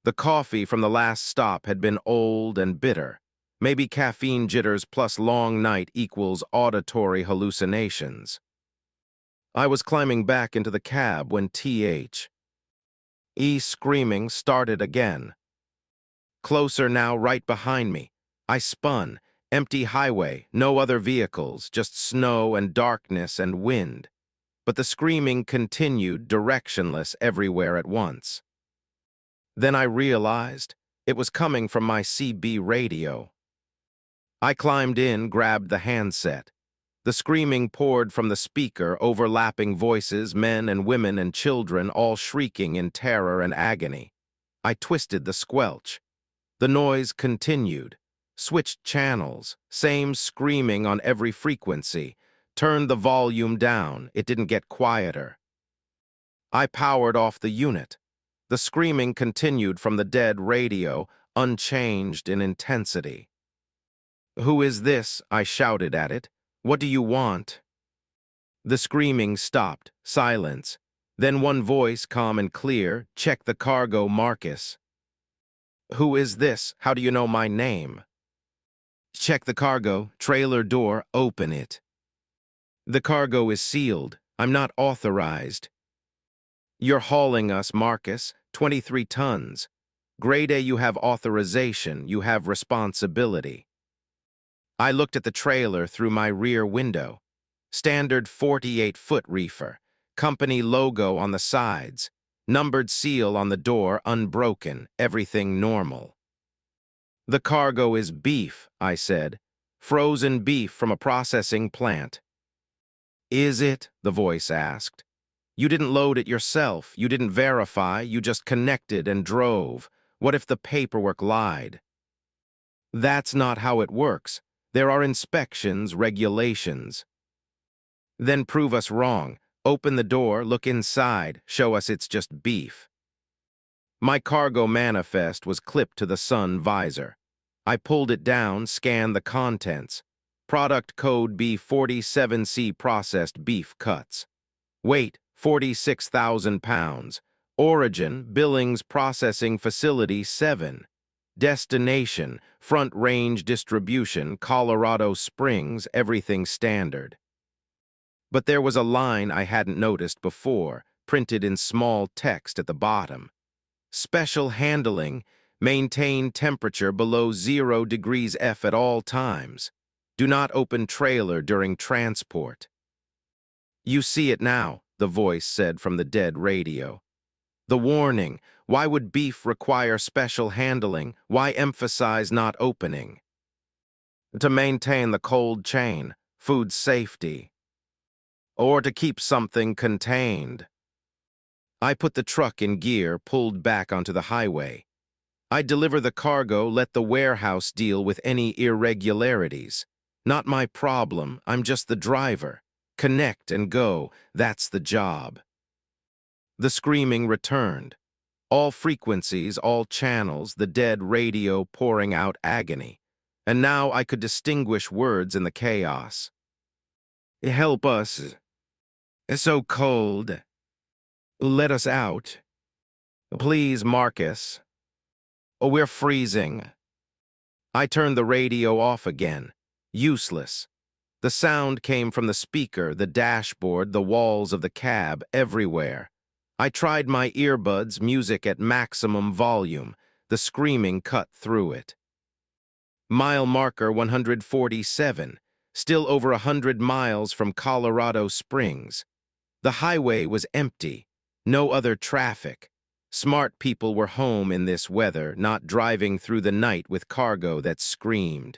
The coffee from the last stop had been old and bitter. Maybe caffeine jitters plus long night equals auditory hallucinations. I was climbing back into the cab when THE screaming started again. Closer now, right behind me. I spun. Empty highway, no other vehicles, just snow and darkness and wind. But the screaming continued, directionless everywhere at once. Then I realized it was coming from my CB radio. I climbed in, grabbed the handset. The screaming poured from the speaker, overlapping voices, men and women and children, all shrieking in terror and agony. I twisted the squelch. The noise continued. Switched channels, same screaming on every frequency. Turned the volume down, it didn't get quieter. I powered off the unit. The screaming continued from the dead radio, unchanged in intensity. "Who is this?" I shouted at it. "What do you want?" The screaming stopped, silence. Then one voice, calm and clear, "Check the cargo, Marcus." "Who is this? How do you know my name?" "Check the cargo, trailer door, open it." "The cargo is sealed. I'm not authorized." "You're hauling us, Marcus, 23 tons. Grade A, you have authorization, you have responsibility." I looked at the trailer through my rear window. Standard 48-foot reefer, company logo on the sides, numbered seal on the door, unbroken, everything normal. "The cargo is beef," I said. "Frozen beef from a processing plant." "Is it?" the voice asked. "You didn't load it yourself, you didn't verify, you just connected and drove. What if the paperwork lied?" "That's not how it works. There are inspections, regulations. Then prove us wrong. Open the door, look inside, show us it's just beef. My cargo manifest was clipped to the sun visor. I pulled it down, scanned the contents. Product code B47C processed beef cuts. Weight, 46,000 pounds. Origin, Billings Processing Facility 7. Destination, Front Range Distribution, Colorado Springs, everything standard. But there was a line I hadn't noticed before, printed in small text at the bottom. Special handling, maintain temperature below 0 degrees F at all times. Do not open trailer during transport. You see it now, the voice said from the dead radio. The warning, why would beef require special handling? Why emphasize not opening? To maintain the cold chain, food safety. Or to keep something contained. I put the truck in gear, pulled back onto the highway. I'd deliver the cargo, let the warehouse deal with any irregularities. Not my problem, I'm just the driver. Connect and go, that's the job. The screaming returned. All frequencies, all channels, the dead radio pouring out agony. And now I could distinguish words in the chaos. Help us. It's so cold. Let us out. Please, Marcus. Oh, we're freezing. I turned the radio off again. Useless. The sound came from the speaker, the dashboard, the walls of the cab, everywhere. I tried my earbuds, music at maximum volume. The screaming cut through it. Mile marker 147, still over 100 miles from Colorado Springs. The highway was empty, no other traffic. Smart people were home in this weather, not driving through the night with cargo that screamed.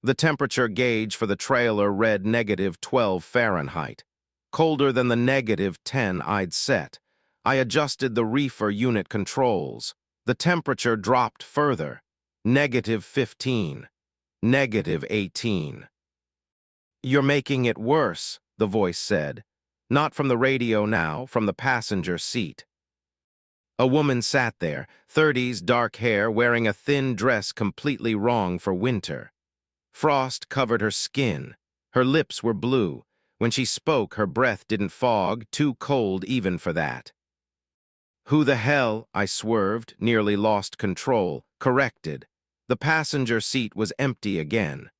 The temperature gauge for the trailer read -12 Fahrenheit, colder than the -10 I'd set. I adjusted the reefer unit controls. The temperature dropped further, -15, -18. You're making it worse, the voice said. Not from the radio now, from the passenger seat. A woman sat there, 30s, dark hair, wearing a thin dress completely wrong for winter. Frost covered her skin. Her lips were blue. When she spoke, her breath didn't fog, too cold even for that. Who the hell? I swerved, nearly lost control, corrected. The passenger seat was empty again.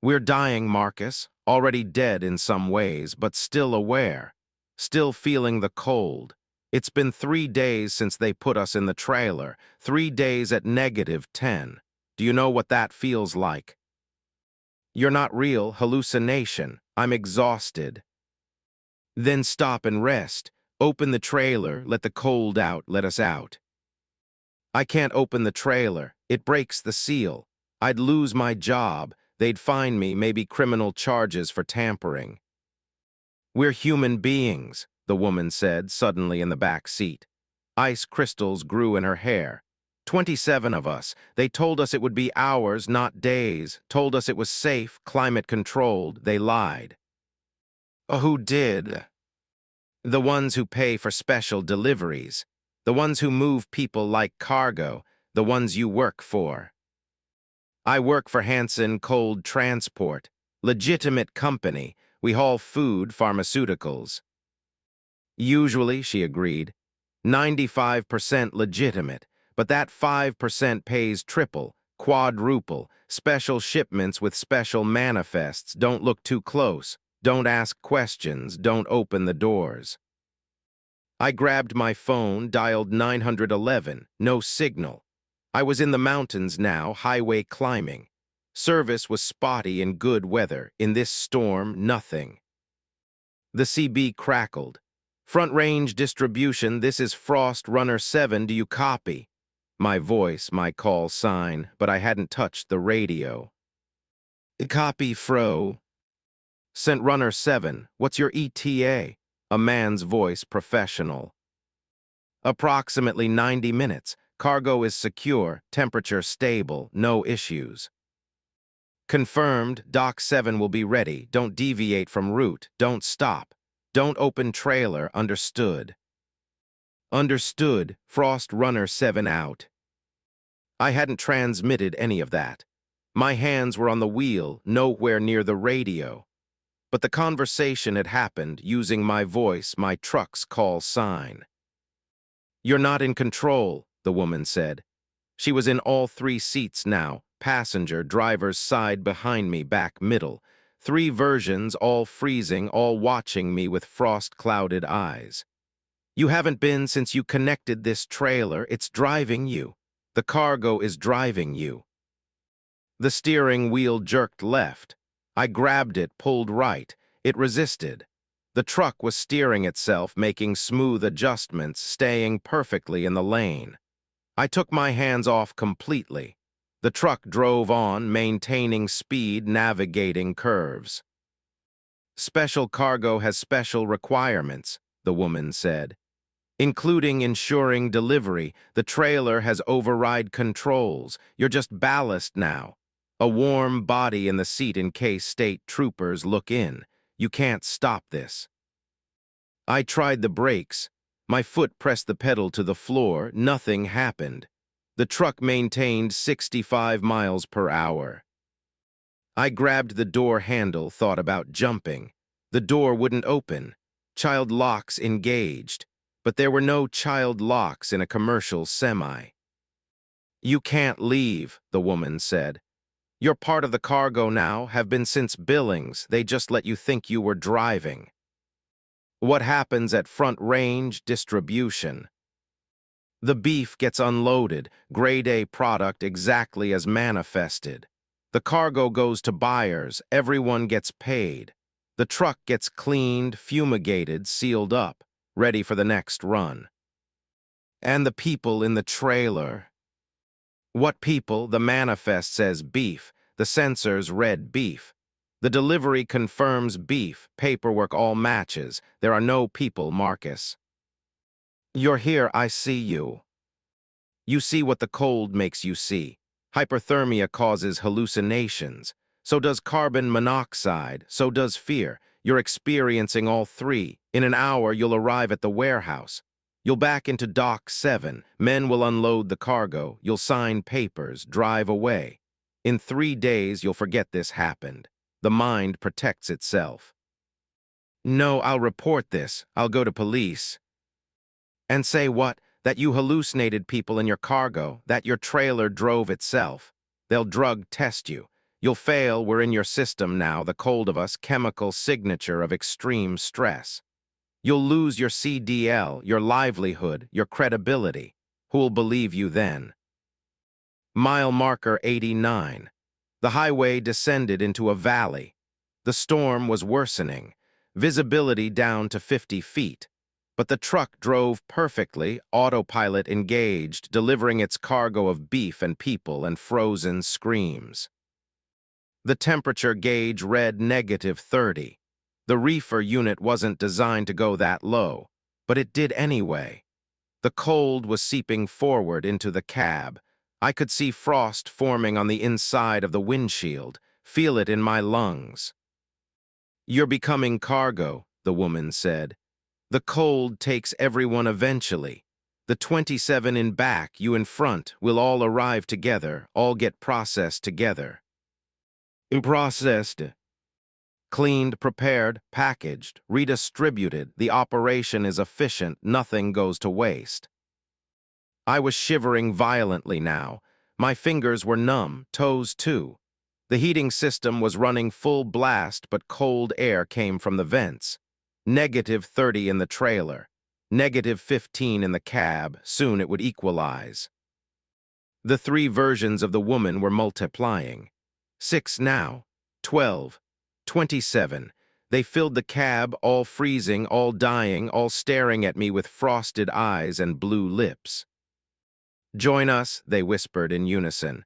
We're dying, Marcus, already dead in some ways, but still aware, still feeling the cold. It's been 3 days since they put us in the trailer, 3 days at -10. Do you know what that feels like? You're not real, hallucination. I'm exhausted. Then stop and rest. Open the trailer, let the cold out, let us out. I can't open the trailer. It breaks the seal. I'd lose my job. They'd fine me, maybe criminal charges for tampering. We're human beings, the woman said, suddenly in the back seat. Ice crystals grew in her hair. 27 of us. They told us it would be hours, not days. Told us it was safe, climate-controlled. They lied. Who did? The ones who pay for special deliveries. The ones who move people like cargo. The ones you work for. I work for Hansen Cold Transport. Legitimate company. We haul food, pharmaceuticals. Usually, she agreed, 95% legitimate, but that 5% pays triple, quadruple, special shipments with special manifests. Don't look too close. Don't ask questions. Don't open the doors. I grabbed my phone, dialed 911. No signal. I was in the mountains now, highway climbing. Service was spotty in good weather. In this storm, nothing. The CB crackled. Front range distribution, this is Frost Runner 7, do you copy? My voice, my call sign, but I hadn't touched the radio. Copy, Fro. Sent Runner 7, what's your ETA? A man's voice, professional. Approximately 90 minutes. Cargo is secure, temperature stable, no issues. Confirmed, Dock 7 will be ready. Don't deviate from route. Don't stop. Don't open trailer. Understood. Understood. Frost Runner 7 out. I hadn't transmitted any of that. My hands were on the wheel, nowhere near the radio. But the conversation had happened using my voice, my truck's call sign. "You're not in control," the woman said. She was in all 3 seats now, passenger, driver's side behind me, back middle. 3 versions, all freezing, all watching me with frost-clouded eyes. "You haven't been since you connected this trailer. It's driving you. The cargo is driving you." The steering wheel jerked left. I grabbed it, pulled right. It resisted. The truck was steering itself, making smooth adjustments, staying perfectly in the lane. I took my hands off completely. The truck drove on, maintaining speed, navigating curves. "Special cargo has special requirements," the woman said, "including ensuring delivery. The trailer has override controls. You're just ballast now. A warm body in the seat in case state troopers look in. You can't stop this." I tried the brakes. My foot pressed the pedal to the floor. Nothing happened. The truck maintained 65 miles per hour. I grabbed the door handle, thought about jumping. The door wouldn't open. Child locks engaged. But there were no child locks in a commercial semi. "You can't leave," the woman said. "You're part of the cargo now, have been since Billings. They just let you think you were driving." "What happens at front range distribution?" "The beef gets unloaded, grade A product exactly as manifested. The cargo goes to buyers, everyone gets paid. The truck gets cleaned, fumigated, sealed up, ready for the next run." "And the people in the trailer?" "What people? The manifest says beef. The sensors read beef. The delivery confirms beef. Paperwork all matches. There are no people, Marcus." "You're here, I see you." "You see what the cold makes you see. Hyperthermia causes hallucinations. So does carbon monoxide. So does fear. You're experiencing all 3. In an hour, you'll arrive at the warehouse. You'll back into Dock 7. Men will unload the cargo. You'll sign papers, drive away. In 3 days, you'll forget this happened. The mind protects itself." "No, I'll report this. I'll go to police." "And say what? That you hallucinated people in your cargo, that your trailer drove itself. They'll drug test you. You'll fail, we're in your system now, the cold of us, chemical signature of extreme stress. You'll lose your CDL, your livelihood, your credibility. Who'll believe you then?" Mile marker 89. The highway descended into a valley. The storm was worsening, visibility down to 50 feet. But the truck drove perfectly, autopilot engaged, delivering its cargo of beef and people and frozen screams. The temperature gauge read -30. The reefer unit wasn't designed to go that low, but it did anyway. The cold was seeping forward into the cab. I could see frost forming on the inside of the windshield, feel it in my lungs. "You're becoming cargo," the woman said. "The cold takes everyone eventually. The 27 in back, you in front, will all arrive together, all get processed together." "Processed." "Cleaned, prepared, packaged, redistributed. The operation is efficient, nothing goes to waste." I was shivering violently now. My fingers were numb, toes too. The heating system was running full blast, but cold air came from the vents. -30 in the trailer, -15 in the cab. Soon it would equalize. The 3 versions of the woman were multiplying. 6 now, 12, 27. They filled the cab, all freezing, all dying, all staring at me with frosted eyes and blue lips. "Join us," they whispered in unison.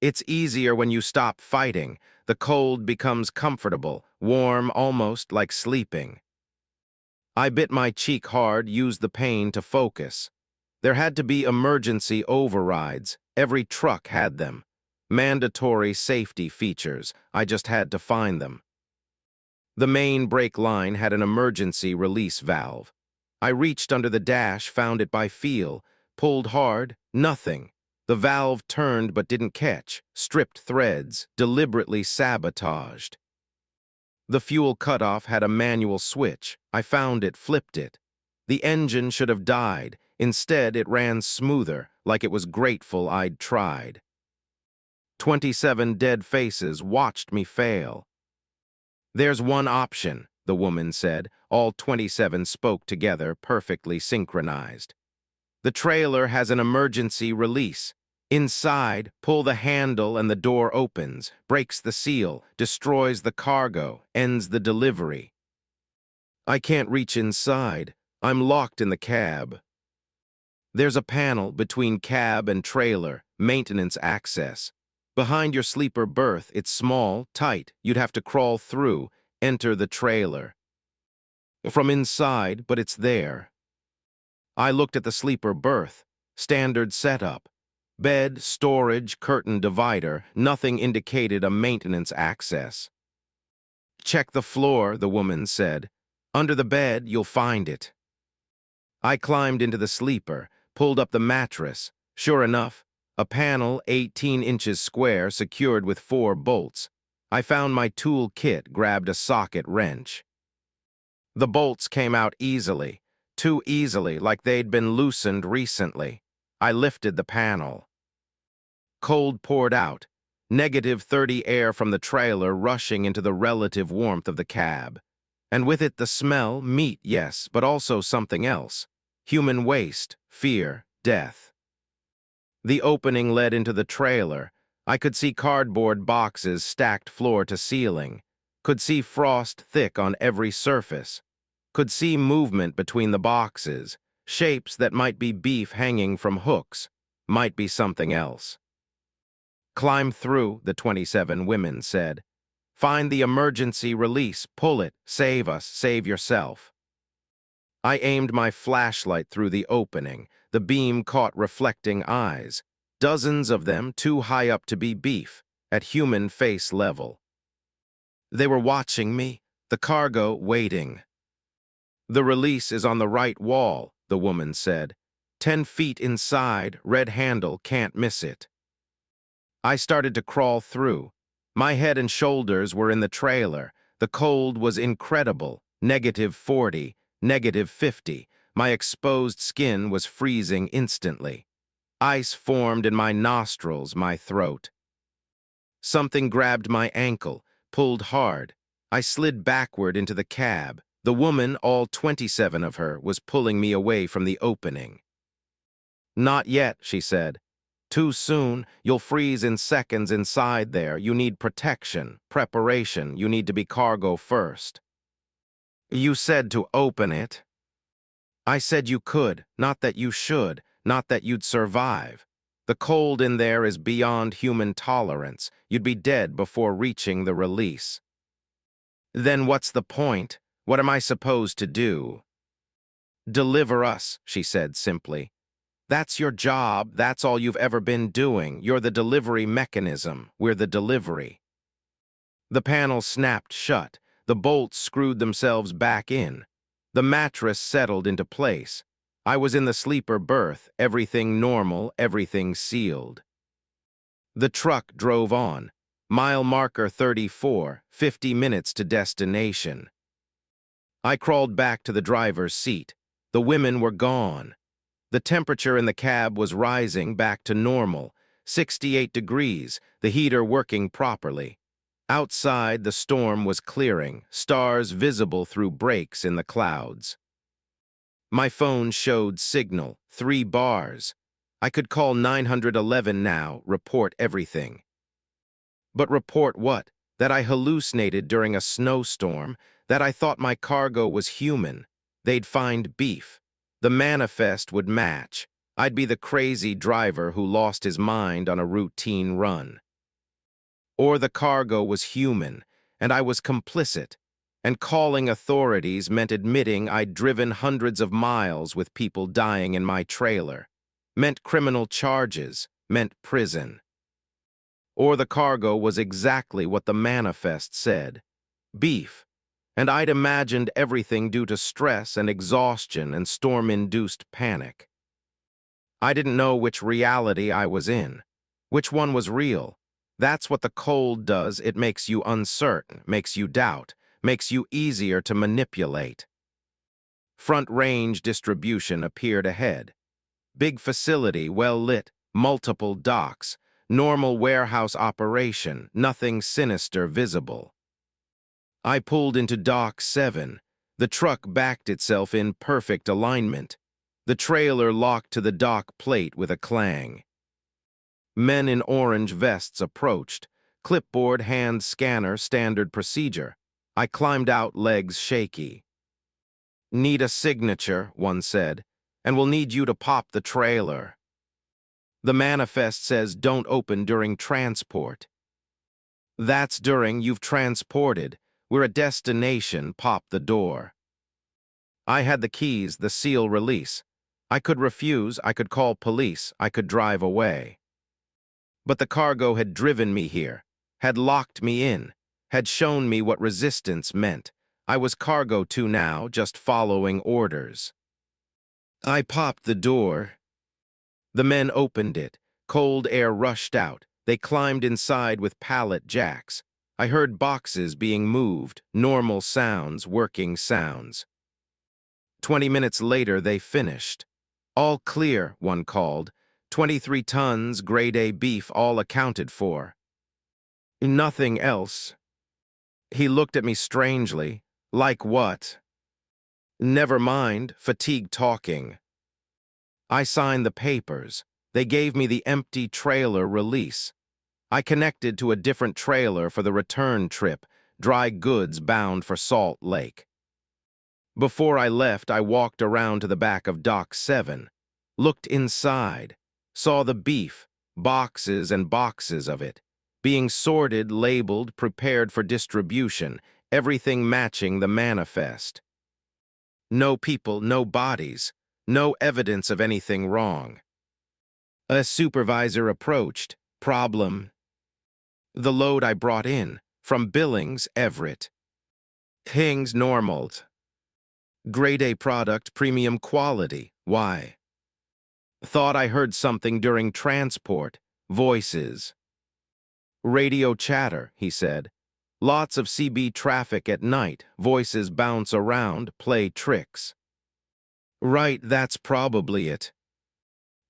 "It's easier when you stop fighting. The cold becomes comfortable, warm, almost like sleeping." I bit my cheek hard, used the pain to focus. There had to be emergency overrides. Every truck had them. Mandatory safety features. I just had to find them. The main brake line had an emergency release valve. I reached under the dash, found it by feel, pulled hard, nothing. The valve turned but didn't catch, stripped threads, deliberately sabotaged. The fuel cutoff had a manual switch. I found it, flipped it. The engine should have died. Instead, it ran smoother, like it was grateful I'd tried. 27 dead faces watched me fail. "There's one option," the woman said. All 27 spoke together, perfectly synchronized. "The trailer has an emergency release. Inside, pull the handle and the door opens, breaks the seal, destroys the cargo, ends the delivery." "I can't reach inside. I'm locked in the cab." "There's a panel between cab and trailer, maintenance access. Behind your sleeper berth, it's small, tight, you'd have to crawl through, enter the trailer. From inside, but it's there." I looked at the sleeper berth. Standard setup. Bed, storage, curtain divider, nothing indicated a maintenance access. "Check the floor," the woman said. "Under the bed, you'll find it." I climbed into the sleeper, pulled up the mattress. Sure enough, a panel 18 inches square secured with 4 bolts. I found my tool kit, grabbed a socket wrench. The bolts came out easily, too easily, like they'd been loosened recently. I lifted the panel. Cold poured out, -30 air from the trailer rushing into the relative warmth of the cab. And with it the smell, meat, yes, but also something else. Human waste, fear, death. The opening led into the trailer. I could see cardboard boxes stacked floor to ceiling. Could see frost thick on every surface. Could see movement between the boxes, shapes that might be beef hanging from hooks, might be something else. "Climb through," the 27 women said. "Find the emergency release, pull it, save us, save yourself." I aimed my flashlight through the opening. The beam caught reflecting eyes. Dozens of them, too high up to be beef, at human face level. They were watching me, the cargo waiting. "The release is on the right wall," the woman said. 10 feet inside, red handle, can't miss it." I started to crawl through. My head and shoulders were in the trailer. The cold was incredible, -40, -50. My exposed skin was freezing instantly. Ice formed in my nostrils, my throat. Something grabbed my ankle, pulled hard. I slid backward into the cab. The woman, all 27 of her, was pulling me away from the opening. "Not yet," she said. "Too soon. You'll freeze in seconds inside there. You need protection, preparation. You need to be cargo first." "You said to open it." "I said you could, not that you should, not that you'd survive. The cold in there is beyond human tolerance. You'd be dead before reaching the release." "Then what's the point? What am I supposed to do?" "Deliver us," she said simply. "That's your job. That's all you've ever been doing. You're the delivery mechanism. We're the delivery." The panel snapped shut. The bolts screwed themselves back in. The mattress settled into place. I was in the sleeper berth, everything normal, everything sealed. The truck drove on. Mile marker 34, 50 minutes to destination. I crawled back to the driver's seat. The women were gone. The temperature in the cab was rising back to normal, 68 degrees, the heater working properly. Outside, the storm was clearing, stars visible through breaks in the clouds. My phone showed signal, 3 bars. I could call 911 now, report everything. But report what? That I hallucinated during a snowstorm, that I thought my cargo was human. They'd find beef. The manifest would match. I'd be the crazy driver who lost his mind on a routine run. Or the cargo was human, and I was complicit, and calling authorities meant admitting I'd driven hundreds of miles with people dying in my trailer, meant criminal charges, meant prison. Or the cargo was exactly what the manifest said. Beef. And I'd imagined everything due to stress and exhaustion and storm-induced panic. I didn't know which reality I was in. Which one was real? That's what the cold does. It makes you uncertain, makes you doubt, makes you easier to manipulate. Front range distribution appeared ahead. Big facility, well lit, multiple docks, normal warehouse operation, nothing sinister visible. I pulled into Dock 7. The truck backed itself in perfect alignment. The trailer locked to the dock plate with a clang. Men in orange vests approached. Clipboard, hand scanner, standard procedure. I climbed out, legs shaky. "Need a signature," one said, "and we'll need you to pop the trailer. The manifest says don't open during transport." "That's during you've transported. We're at destination, pop the door." I had the keys, the seal release. I could refuse, I could call police, I could drive away. But the cargo had driven me here, had locked me in, had shown me what resistance meant. I was cargo too now, just following orders. I popped the door. The men opened it. Cold air rushed out. They climbed inside with pallet jacks. I heard boxes being moved, normal sounds, working sounds. 20 minutes later, they finished. "All clear," one called. 23 tons, grade A beef, all accounted for. "Nothing else." He looked at me strangely. "Like what?" "Never mind, fatigue talking." I signed the papers. They gave me the empty trailer release. I connected to a different trailer for the return trip, dry goods bound for Salt Lake. Before I left, I walked around to the back of Dock 7, looked inside, saw the beef, boxes and boxes of it, being sorted, labeled, prepared for distribution, everything matching the manifest. No people, no bodies, no evidence of anything wrong. A supervisor approached. "Problem." "The load I brought in, from Billings, Everett." "Things normal. Grade A product, premium quality. Why?" "Thought I heard something during transport. Voices." "Radio chatter," he said. "Lots of CB traffic at night. Voices bounce around, play tricks." "Right, that's probably it."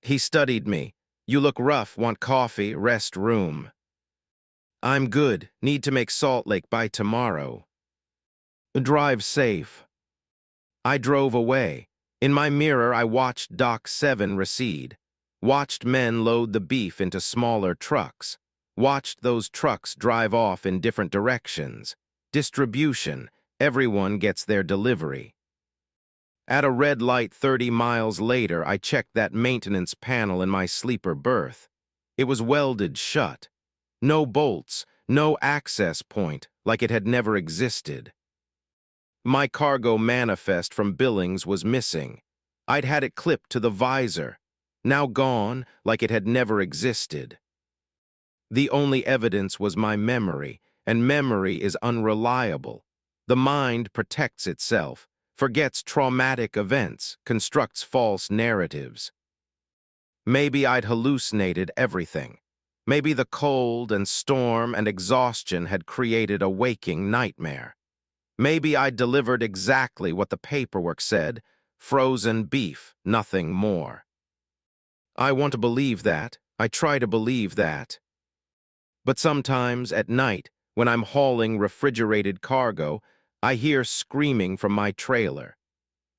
He studied me. "You look rough, want coffee, rest room." "I'm good, need to make Salt Lake by tomorrow." "Drive safe." I drove away. In my mirror, I watched Dock 7 recede. Watched men load the beef into smaller trucks. Watched those trucks drive off in different directions. Distribution. Everyone gets their delivery. At a red light 30 miles later, I checked that maintenance panel in my sleeper berth. It was welded shut. No bolts, no access point, like it had never existed. My cargo manifest from Billings was missing. I'd had it clipped to the visor. Now gone, like it had never existed. The only evidence was my memory, and memory is unreliable. The mind protects itself, forgets traumatic events, constructs false narratives. Maybe I'd hallucinated everything. Maybe the cold and storm and exhaustion had created a waking nightmare. Maybe I'd delivered exactly what the paperwork said, frozen beef, nothing more. I want to believe that. I try to believe that. But sometimes at night, when I'm hauling refrigerated cargo, I hear screaming from my trailer.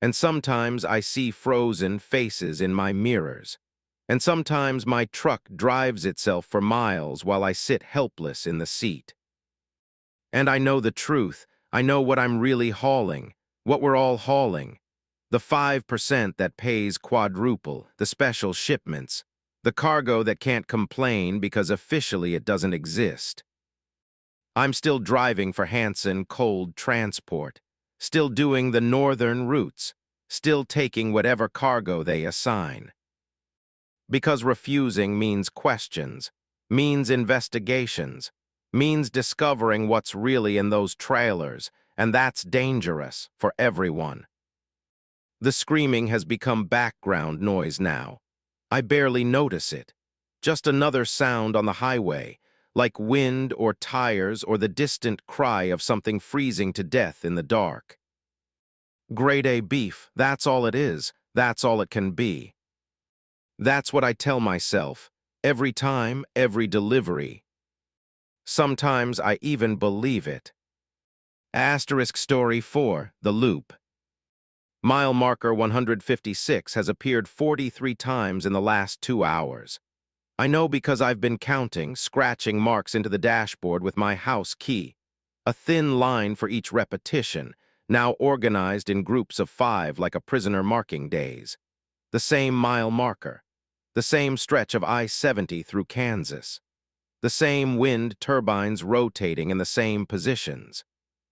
And sometimes I see frozen faces in my mirrors. And sometimes my truck drives itself for miles while I sit helpless in the seat. And I know the truth. I know what I'm really hauling, what we're all hauling. The 5% that pays quadruple, the special shipments, the cargo that can't complain because officially it doesn't exist. I'm still driving for Hanson Cold Transport, still doing the northern routes, still taking whatever cargo they assign. Because refusing means questions. means investigations, means discovering what's really in those trailers, and that's dangerous for everyone. The screaming has become background noise now. I barely notice it. Just another sound on the highway, like wind or tires or the distant cry of something freezing to death in the dark. Grade A beef, that's all it is. That's all it can be. That's what I tell myself, every time, every delivery. Sometimes I even believe it. Asterisk Story 4, The Loop. Mile marker 156 has appeared 43 times in the last 2 hours. I know because I've been counting, scratching marks into the dashboard with my house key. A thin line for each repetition, now organized in groups of 5 like a prisoner marking days. The same mile marker. The same stretch of I-70 through Kansas. The same wind turbines rotating in the same positions.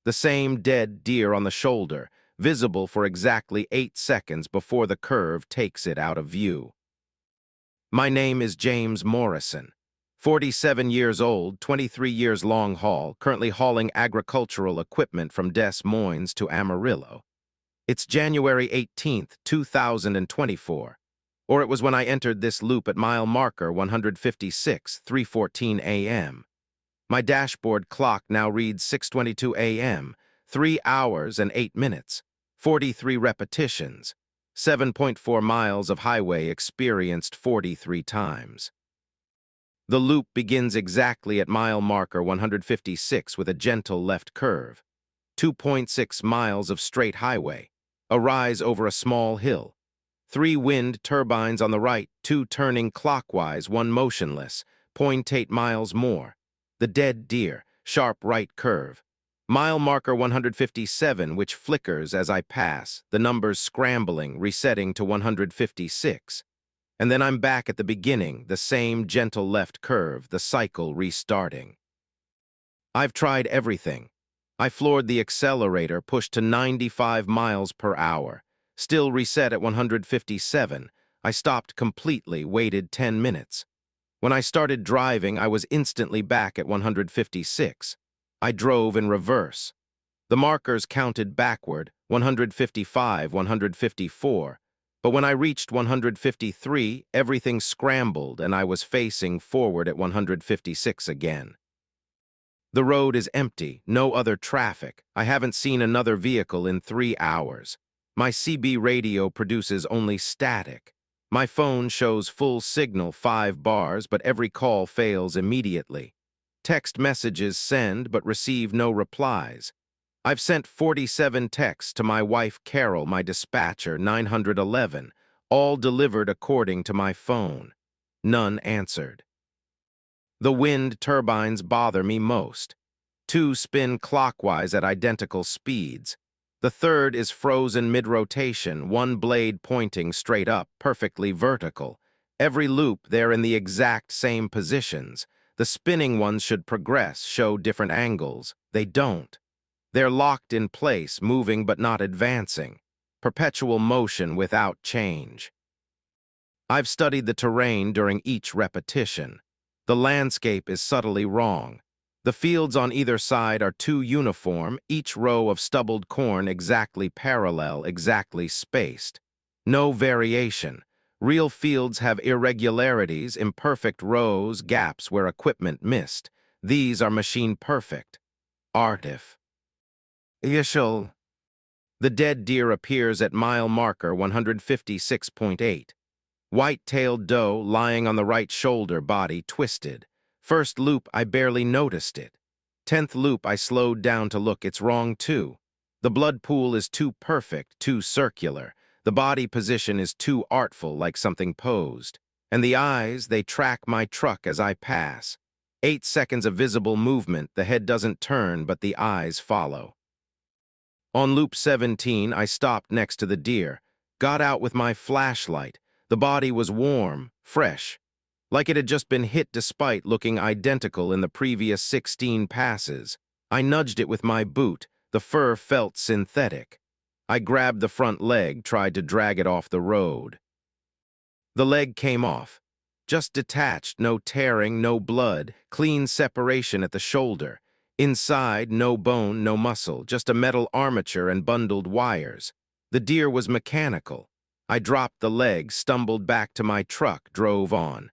The same dead deer on the shoulder, visible for exactly 8 seconds before the curve takes it out of view. My name is James Morrison, 47 years old, 23 years long haul, currently hauling agricultural equipment from Des Moines to Amarillo. It's January 18th, 2024, or it was when I entered this loop at mile marker 156, 3:14 a.m. My dashboard clock now reads 6:22 a.m., 3 hours and 8 minutes, 43 repetitions, 7.4 miles of highway experienced 43 times. The loop begins exactly at mile marker 156 with a gentle left curve, 2.6 miles of straight highway, a rise over a small hill, 3 wind turbines on the right, 2 turning clockwise, 1 motionless, 0.8 miles more, the dead deer, sharp right curve, mile marker 157, which flickers as I pass, the numbers scrambling, resetting to 156. And then I'm back at the beginning, the same gentle left curve, the cycle restarting. I've tried everything. I floored the accelerator, pushed to 95 miles per hour, still reset at 157. I stopped completely, waited 10 minutes. When I started driving, I was instantly back at 156. I drove in reverse. The markers counted backward, 155, 154. But when I reached 153, everything scrambled and I was facing forward at 156 again. The road is empty, no other traffic. I haven't seen another vehicle in 3 hours. My CB radio produces only static. My phone shows full signal 5 bars, but every call fails immediately. Text messages send but receive no replies. I've sent 47 texts to my wife Carol, my dispatcher, 911, all delivered according to my phone. None answered. The wind turbines bother me most. 2 spin clockwise at identical speeds. The third is frozen mid-rotation, 1 blade pointing straight up, perfectly vertical. Every loop, they're in the exact same positions. The spinning ones should progress, show different angles. They don't. They're locked in place, moving but not advancing. Perpetual motion without change. I've studied the terrain during each repetition. The landscape is subtly wrong. The fields on either side are too uniform, each row of stubbled corn exactly parallel, exactly spaced. No variation. Real fields have irregularities, imperfect rows, gaps where equipment missed. These are machine perfect. Artif. Yishul. The dead deer appears at mile marker 156.8. White-tailed doe lying on the right shoulder, body twisted. First loop, I barely noticed it. 10th loop, I slowed down to look. It's wrong, too. The blood pool is too perfect, too circular. The body position is too artful, like something posed. And the eyes, they track my truck as I pass. 8 seconds of visible movement, the head doesn't turn, but the eyes follow. On loop 17, I stopped next to the deer, got out with my flashlight. The body was warm, fresh, like it had just been hit despite looking identical in the previous 16 passes. I nudged it with my boot. The fur felt synthetic. I grabbed the front leg, tried to drag it off the road. The leg came off. Just detached, no tearing, no blood, clean separation at the shoulder. Inside, no bone, no muscle, just a metal armature and bundled wires. The deer was mechanical. I dropped the leg, stumbled back to my truck, drove on.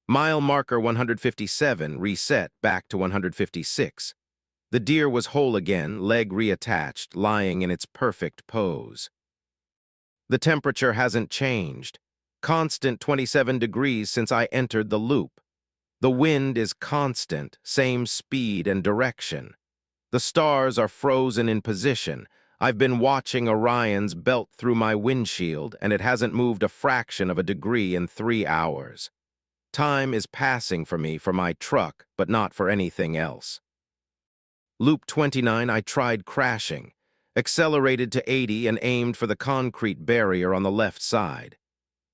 Mile marker 157, reset back to 156. The deer was whole again, leg reattached, lying in its perfect pose. The temperature hasn't changed. Constant 27 degrees since I entered the loop. The wind is constant, same speed and direction. The stars are frozen in position. I've been watching Orion's belt through my windshield, and it hasn't moved a fraction of a degree in 3 hours. Time is passing for me for my truck, but not for anything else. Loop 29, I tried crashing. Accelerated to 80 and aimed for the concrete barrier on the left side.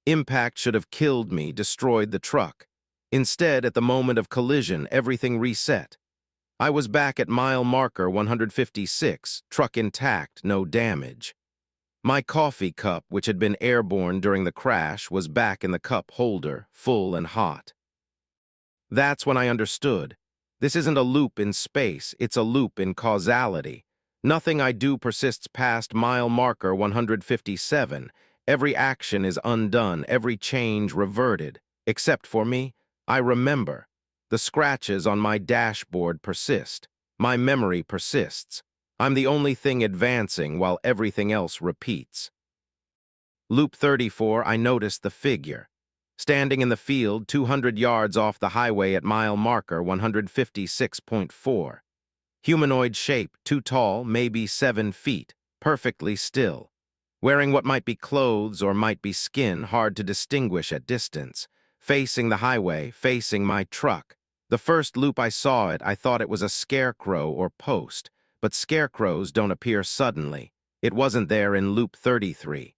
Impact should have killed me, destroyed the truck. Instead, at the moment of collision, everything reset. I was back at mile marker 156, truck intact, no damage. My coffee cup, which had been airborne during the crash, was back in the cup holder, full and hot. That's when I understood. This isn't a loop in space, it's a loop in causality. Nothing I do persists past mile marker 157. Every action is undone, every change reverted. Except for me, I remember. The scratches on my dashboard persist. My memory persists. I'm the only thing advancing while everything else repeats. Loop 34, I noticed the figure. Standing in the field 200 yards off the highway at mile marker 156.4. Humanoid shape, too tall, maybe 7 feet, perfectly still. Wearing what might be clothes or might be skin, hard to distinguish at distance. Facing the highway, facing my truck. The first loop I saw it, I thought it was a scarecrow or post, but scarecrows don't appear suddenly. It wasn't there in loop 33.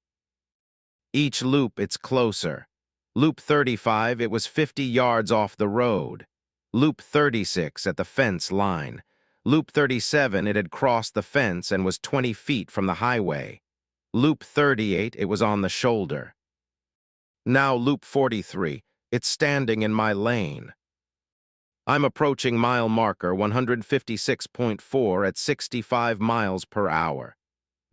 Each loop, it's closer. Loop 35, it was 50 yards off the road. Loop 36, at the fence line. Loop 37, it had crossed the fence and was 20 feet from the highway. Loop 38, it was on the shoulder. Now loop 43, it's standing in my lane. I'm approaching mile marker 156.4 at 65 miles per hour.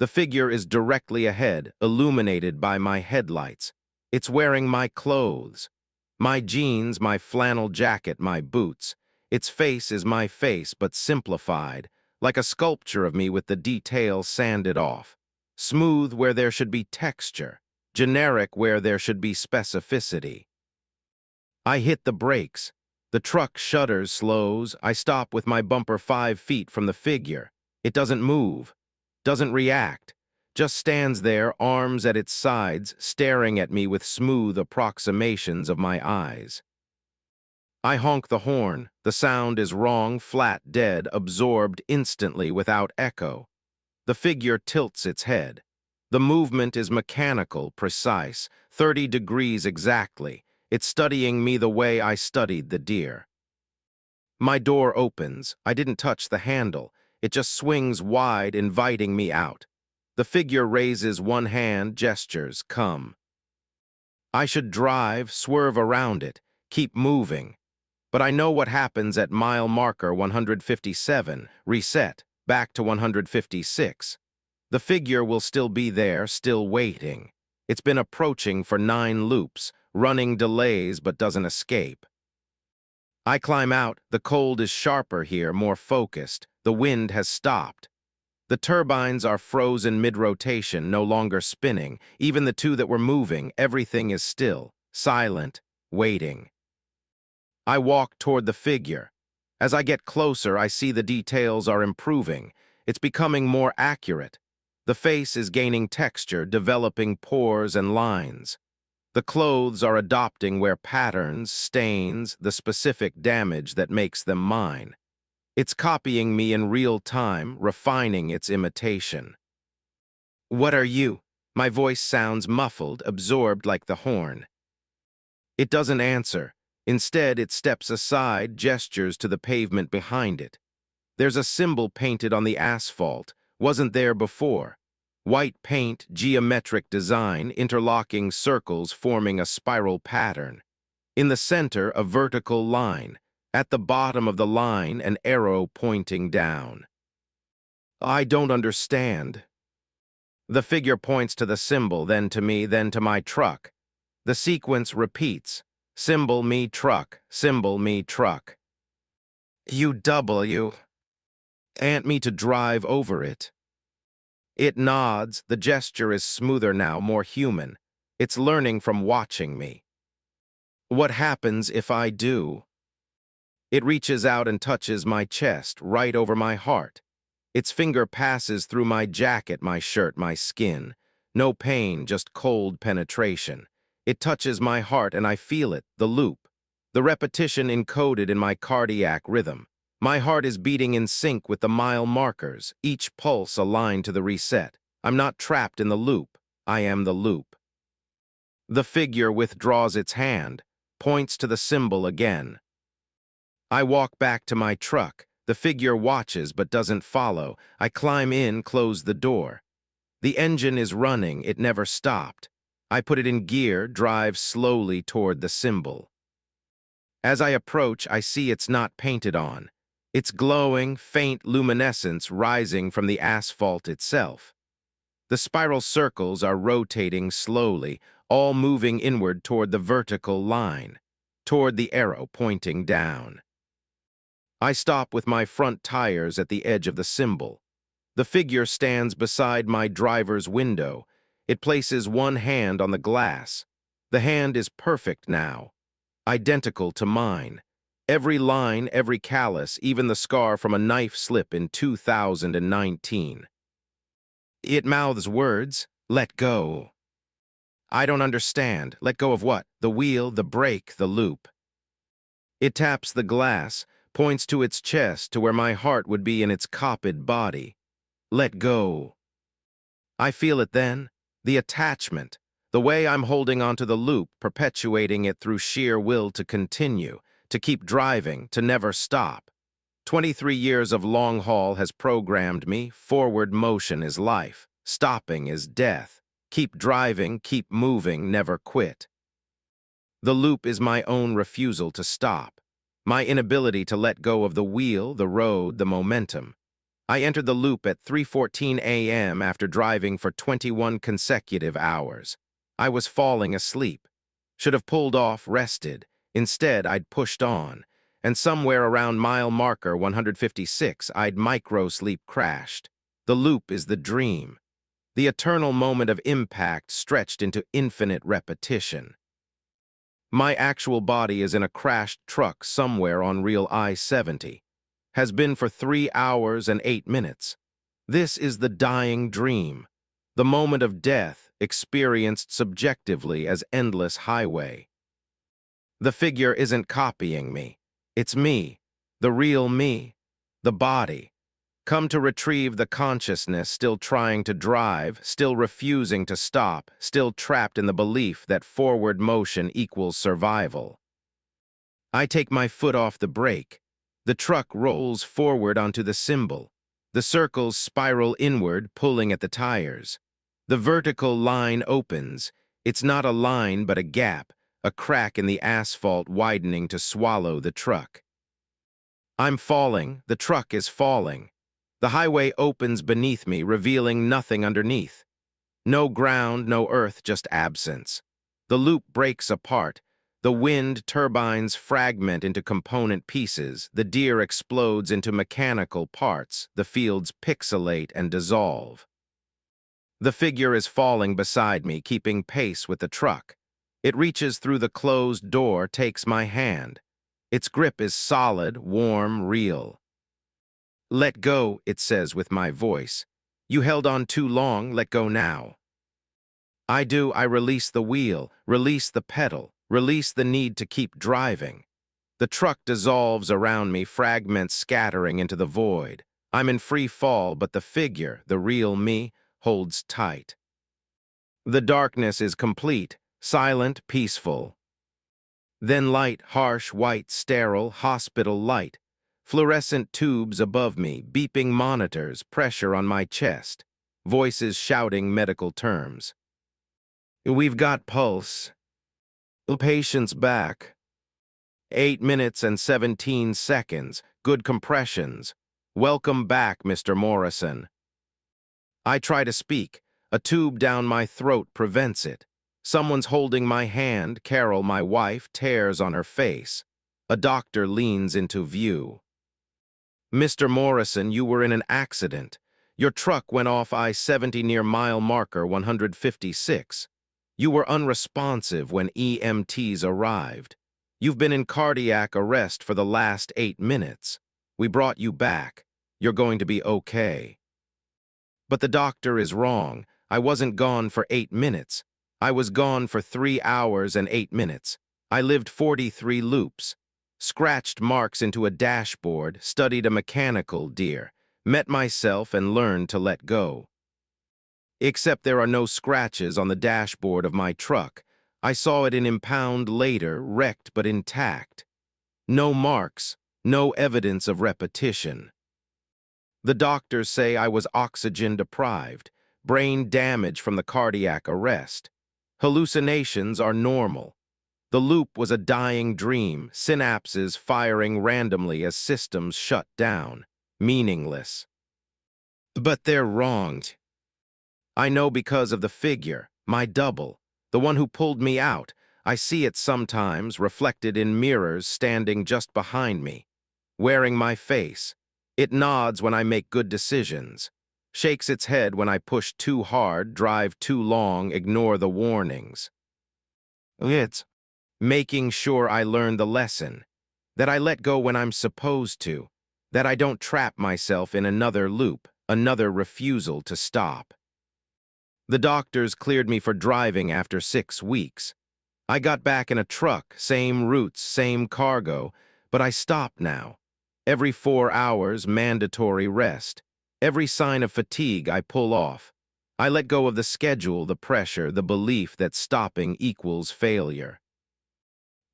The figure is directly ahead, illuminated by my headlights. It's wearing my clothes. My jeans, my flannel jacket, my boots. Its face is my face, but simplified, like a sculpture of me with the details sanded off. Smooth where there should be texture, generic where there should be specificity. I hit the brakes. The truck shudders, slows. I stop with my bumper 5 feet from the figure. It doesn't move, doesn't react, just stands there, arms at its sides, staring at me with smooth approximations of my eyes. I honk the horn. The sound is wrong, flat, dead, absorbed instantly without echo. The figure tilts its head. The movement is mechanical, precise, 30 degrees exactly. It's studying me the way I studied the deer. My door opens. I didn't touch the handle. It just swings wide, inviting me out. The figure raises one hand, gestures, come. I should drive, swerve around it, keep moving. But I know what happens at mile marker 157, reset, back to 156. The figure will still be there, still waiting. It's been approaching for 9 loops, running delays but doesn't escape. I climb out. The cold is sharper here, more focused. The wind has stopped. The turbines are frozen mid-rotation, no longer spinning. Even the 2 that were moving, everything is still, silent, waiting. I walk toward the figure. As I get closer, I see the details are improving. It's becoming more accurate. The face is gaining texture, developing pores and lines. The clothes are adopting where patterns, stains, the specific damage that makes them mine. It's copying me in real time, refining its imitation. What are you? My voice sounds muffled, absorbed like the horn. It doesn't answer. Instead, it steps aside, gestures to the pavement behind it. There's a symbol painted on the asphalt, wasn't there before. White paint, geometric design, interlocking circles forming a spiral pattern. In the center, a vertical line. At the bottom of the line, an arrow pointing down. I don't understand. The figure points to the symbol, then to me, then to my truck. The sequence repeats. Symbol me truck, symbol me truck. UW. Ant me to drive over it. It nods, the gesture is smoother now, more human. It's learning from watching me. What happens if I do? It reaches out and touches my chest, right over my heart. Its finger passes through my jacket, my shirt, my skin. No pain, just cold penetration. It touches my heart and I feel it, the loop. The repetition encoded in my cardiac rhythm. My heart is beating in sync with the mile markers, each pulse aligned to the reset. I'm not trapped in the loop. I am the loop. The figure withdraws its hand, points to the symbol again. I walk back to my truck. The figure watches but doesn't follow. I climb in, close the door. The engine is running, it never stopped. I put it in gear, drive slowly toward the symbol. As I approach, I see it's not painted on. It's glowing, faint luminescence rising from the asphalt itself. The spiral circles are rotating slowly, all moving inward toward the vertical line, toward the arrow pointing down. I stop with my front tires at the edge of the symbol. The figure stands beside my driver's window. It places one hand on the glass. The hand is perfect now, identical to mine. Every line, every callus, even the scar from a knife slip in 2019. It mouths words, let go. I don't understand. Let go of what? The wheel, the brake, the loop. It taps the glass, points to its chest, to where my heart would be in its copied body. Let go. I feel it then, the attachment, the way I'm holding onto the loop, perpetuating it through sheer will to continue, to keep driving, to never stop. 23 years of long haul has programmed me. Forward motion is life. Stopping is death. Keep driving, keep moving, never quit. The loop is my own refusal to stop. My inability to let go of the wheel, the road, the momentum. I entered the loop at 3:14 a.m. after driving for 21 consecutive hours. I was falling asleep. Should have pulled off, rested. Instead, I'd pushed on. And somewhere around mile marker 156, I'd micro-sleep crashed. The loop is the dream. The eternal moment of impact stretched into infinite repetition. My actual body is in a crashed truck somewhere on real I-70. Has been for 3 hours and 8 minutes. This is the dying dream. The moment of death experienced subjectively as endless highway. The figure isn't copying me. It's me, the real me, the body. Come to retrieve the consciousness, still trying to drive, still refusing to stop, still trapped in the belief that forward motion equals survival. I take my foot off the brake. The truck rolls forward onto the symbol. The circles spiral inward, pulling at the tires. The vertical line opens. It's not a line but a gap, a crack in the asphalt widening to swallow the truck. I'm falling, the truck is falling. The highway opens beneath me, revealing nothing underneath. No ground, no earth, just absence. The loop breaks apart. The wind turbines fragment into component pieces. The deer explodes into mechanical parts. The fields pixelate and dissolve. The figure is falling beside me, keeping pace with the truck. It reaches through the closed door, takes my hand. Its grip is solid, warm, real. Let go, it says with my voice. You held on too long, let go now. I do, I release the wheel, release the pedal, release the need to keep driving. The truck dissolves around me, fragments scattering into the void. I'm in free fall, but the figure, the real me, holds tight. The darkness is complete, silent, peaceful. Then light, harsh, white, sterile, hospital light. Fluorescent tubes above me, beeping monitors, pressure on my chest. Voices shouting medical terms. We've got pulse. Patient's back. 8 minutes and 17 seconds. Good compressions. Welcome back, Mr. Morrison. I try to speak. A tube down my throat prevents it. Someone's holding my hand. Carol, my wife, tears on her face. A doctor leans into view. Mr. Morrison, you were in an accident. Your truck went off I-70 near mile marker 156. You were unresponsive when EMTs arrived. You've been in cardiac arrest for the last 8 minutes. We brought you back. You're going to be okay. But the doctor is wrong. I wasn't gone for 8 minutes. I was gone for 3 hours and 8 minutes. I lived 43 loops, scratched marks into a dashboard, studied a mechanical deer, met myself and learned to let go. Except there are no scratches on the dashboard of my truck. I saw it in impound later, wrecked but intact. No marks, no evidence of repetition. The doctors say I was oxygen deprived, brain damage from the cardiac arrest. Hallucinations are normal. The loop was a dying dream, synapses firing randomly as systems shut down. Meaningless. But they're wrong. I know because of the figure, my double, the one who pulled me out. I see it sometimes, reflected in mirrors standing just behind me, wearing my face. It nods when I make good decisions, shakes its head when I push too hard, drive too long, ignore the warnings. It's making sure I learn the lesson, that I let go when I'm supposed to, that I don't trap myself in another loop, another refusal to stop. The doctors cleared me for driving after 6 weeks. I got back in a truck, same routes, same cargo, but I stopped now. Every 4 hours, mandatory rest. Every sign of fatigue I pull off. I let go of the schedule, the pressure, the belief that stopping equals failure.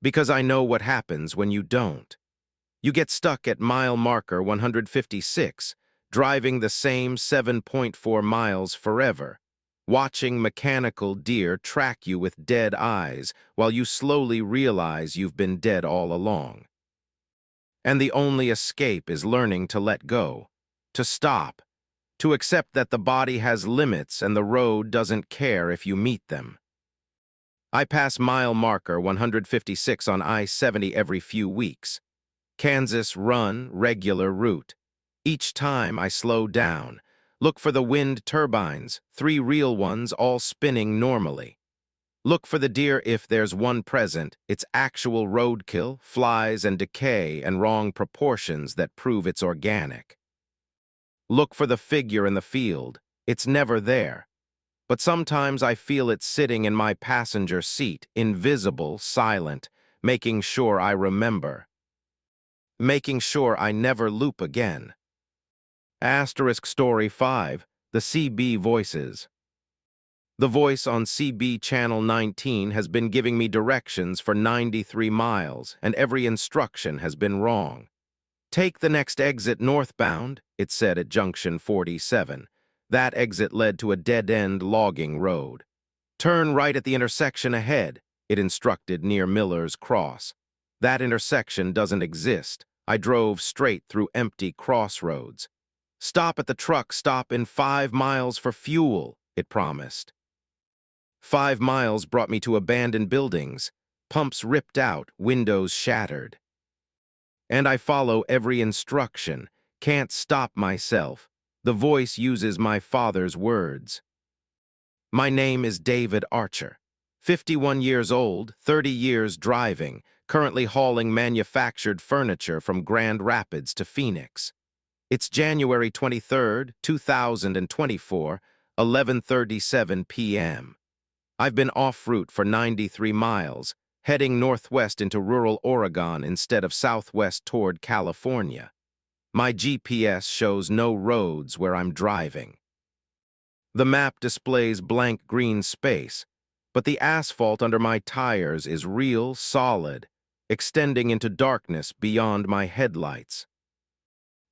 Because I know what happens when you don't. You get stuck at mile marker 156, driving the same 7.4 miles forever, watching mechanical deer track you with dead eyes while you slowly realize you've been dead all along. And the only escape is learning to let go, to stop, to accept that the body has limits and the road doesn't care if you meet them. I pass mile marker 156 on I-70 every few weeks. Kansas run, regular route. Each time I slow down, look for the wind turbines, 3 real ones all spinning normally. Look for the deer if there's one present, it's actual roadkill, flies and decay and wrong proportions that prove it's organic. Look for the figure in the field, it's never there. But sometimes I feel it sitting in my passenger seat, invisible, silent, making sure I remember. Making sure I never loop again. Asterisk Story 5, The CB Voices. The voice on CB Channel 19 has been giving me directions for 93 miles, and every instruction has been wrong. Take the next exit northbound, it said at junction 47. That exit led to a dead-end logging road. Turn right at the intersection ahead, it instructed near Miller's Cross. That intersection doesn't exist. I drove straight through empty crossroads. Stop at the truck stop in 5 miles for fuel, it promised. 5 miles brought me to abandoned buildings, pumps ripped out, windows shattered. And I follow every instruction, can't stop myself. The voice uses my father's words. My name is David Archer, 51 years old, 30 years driving, currently hauling manufactured furniture from Grand Rapids to Phoenix. It's January 23, 2024, 11:37 p.m. I've been off route for 93 miles, heading northwest into rural Oregon instead of southwest toward California. My GPS shows no roads where I'm driving. The map displays blank green space, but the asphalt under my tires is real, solid, extending into darkness beyond my headlights.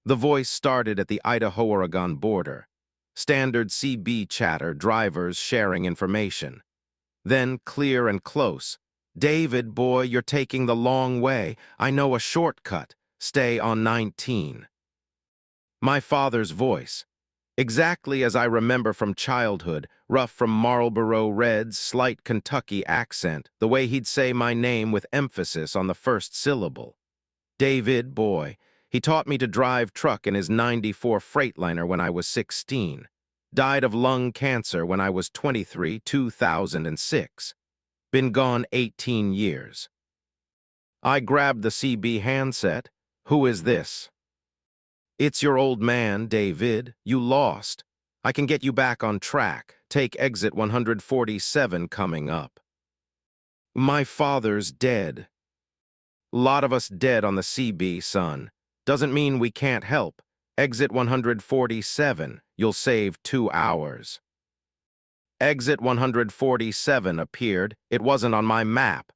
The voice started at the Idaho-Oregon border. Standard CB chatter, drivers sharing information. Then clear and close, David, boy, you're taking the long way. I know a shortcut. Stay on 19. My father's voice. Exactly as I remember from childhood, rough from Marlboro Red's slight Kentucky accent, the way he'd say my name with emphasis on the first syllable. David, boy. He taught me to drive truck in his '94 Freightliner when I was 16. Died of lung cancer when I was 23, 2006. Been gone 18 years. I grabbed the CB handset. Who is this? It's your old man, David. You lost. I can get you back on track. Take exit 147 coming up. My father's dead. Lot of us dead on the CB, son. Doesn't mean we can't help. Exit 147. You'll save 2 hours. Exit 147 appeared. It wasn't on my map.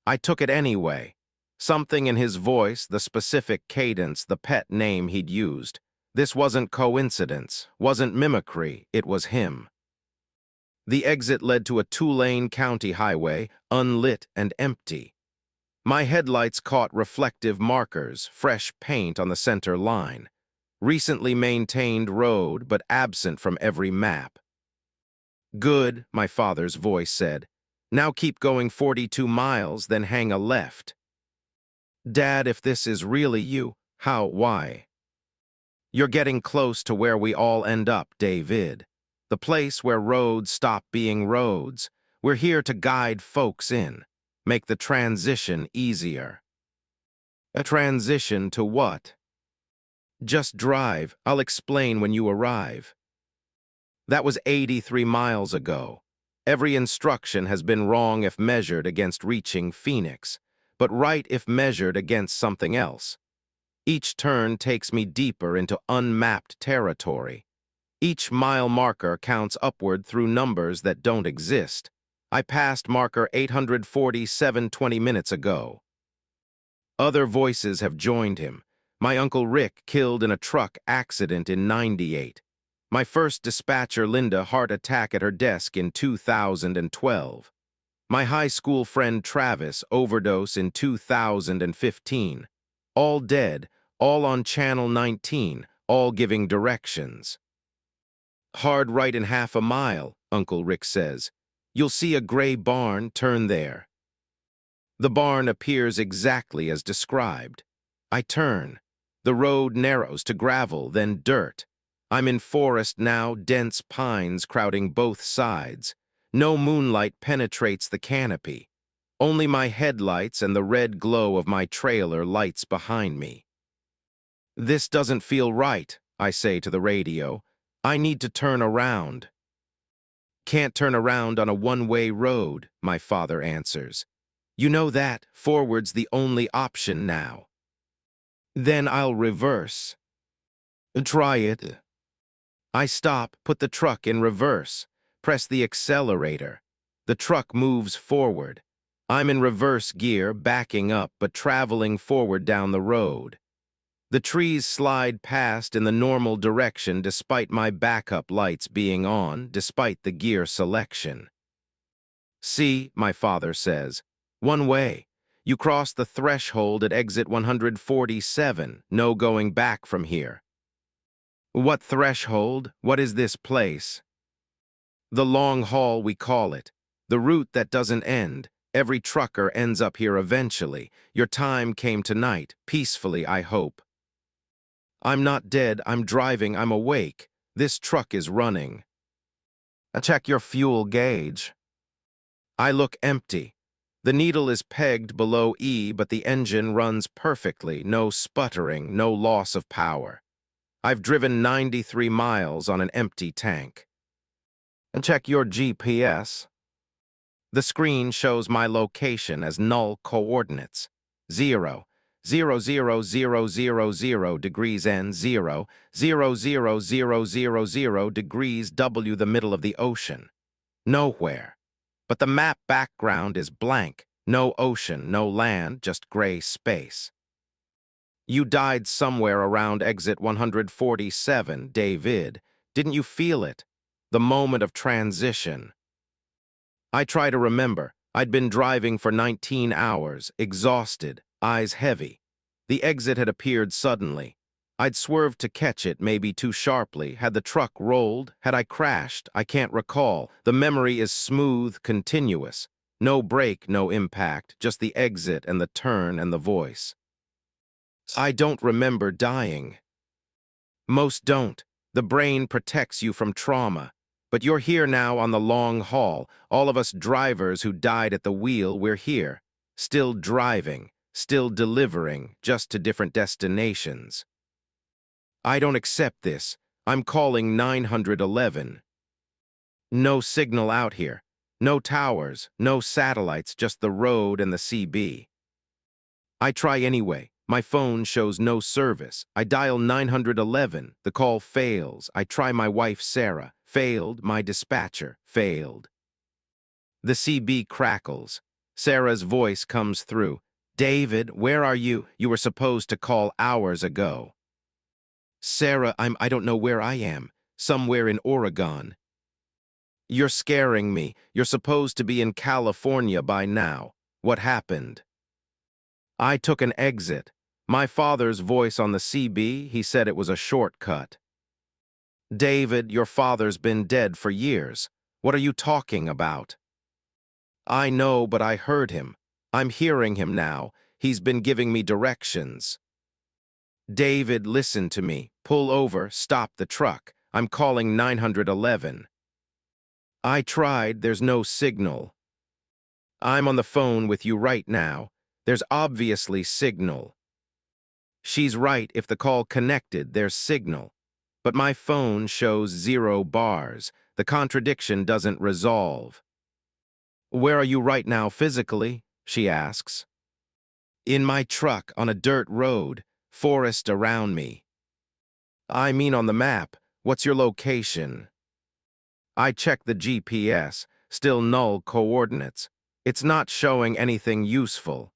I took it anyway. Something in his voice, the specific cadence, the pet name he'd used. This wasn't coincidence, wasn't mimicry, it was him. The exit led to a 2-lane county highway, unlit and empty. My headlights caught reflective markers, fresh paint on the center line. Recently maintained road, but absent from every map. Good, my father's voice said. Now keep going 42 miles, then hang a left. Dad, if this is really you, why? You're getting close to where we all end up, David. The place where roads stop being roads. We're here to guide folks in, make the transition easier. A transition to what? Just drive. I'll explain when you arrive. That was 83 miles ago. Every instruction has been wrong if measured against reaching Phoenix, but right if measured against something else. Each turn takes me deeper into unmapped territory. Each mile marker counts upward through numbers that don't exist. I passed marker 847 20 minutes ago. Other voices have joined him. My Uncle Rick killed in a truck accident in '98. My first dispatcher Linda heart attack at her desk in 2012. My high school friend Travis overdose in 2015. All dead, all on Channel 19, all giving directions. Hard right in half a mile, Uncle Rick says. You'll see a gray barn, turn there. The barn appears exactly as described. I turn. The road narrows to gravel, then dirt. I'm in forest now, dense pines crowding both sides. No moonlight penetrates the canopy. Only my headlights and the red glow of my trailer lights behind me. This doesn't feel right, I say to the radio. I need to turn around. Can't turn around on a one-way road, my father answers. You know that, forward's the only option now. Then I'll reverse. Try it. I stop, put the truck in reverse, press the accelerator. The truck moves forward. I'm in reverse gear, backing up, but traveling forward down the road. The trees slide past in the normal direction despite my backup lights being on, despite the gear selection. See, my father says, one way. You cross the threshold at exit 147, no going back from here. What threshold? What is this place? The long haul, we call it. The route that doesn't end. Every trucker ends up here eventually. Your time came tonight, peacefully, I hope. I'm not dead, I'm driving, I'm awake. This truck is running. Check your fuel gauge. I look empty. The needle is pegged below E, but the engine runs perfectly, no sputtering, no loss of power. I've driven 93 miles on an empty tank. And check your GPS. The screen shows my location as null coordinates. 0, 0, 0, 0, 0, 0 degrees N, 0, 0, 0, 0, 0, 0 degrees W, the middle of the ocean. Nowhere. But the map background is blank. No ocean, no land, just gray space. You died somewhere around exit 147, David. Didn't you feel it? The moment of transition. I try to remember. I'd been driving for 19 hours, exhausted, eyes heavy. The exit had appeared suddenly. I'd swerved to catch it, maybe too sharply. Had the truck rolled? Had I crashed? I can't recall. The memory is smooth, continuous. No break, no impact, just the exit and the turn and the voice. I don't remember dying. Most don't. The brain protects you from trauma. But you're here now on the long haul. All of us drivers who died at the wheel, we're here. Still driving, still delivering, just to different destinations. I don't accept this. I'm calling 911. No signal out here. No towers, no satellites, just the road and the CB. I try anyway. My phone shows no service. I dial 911. The call fails. I try my wife, Sarah. Failed. My dispatcher. Failed. The CB crackles. Sarah's voice comes through. David, where are you? You were supposed to call hours ago. Sarah, I don't know where I am. Somewhere in Oregon. You're scaring me. You're supposed to be in California by now. What happened? I took an exit. My father's voice on the CB, he said it was a shortcut. David, your father's been dead for years. What are you talking about? I know, but I heard him. I'm hearing him now. He's been giving me directions. David, listen to me. Pull over, stop the truck. I'm calling 911. I tried, there's no signal. I'm on the phone with you right now. There's obviously signal. She's right, if the call connected, there's signal. But my phone shows 0 bars. The contradiction doesn't resolve. Where are you right now physically? She asks. In my truck, on a dirt road, forest around me. I mean on the map. What's your location? I check the GPS, still null coordinates. It's not showing anything useful.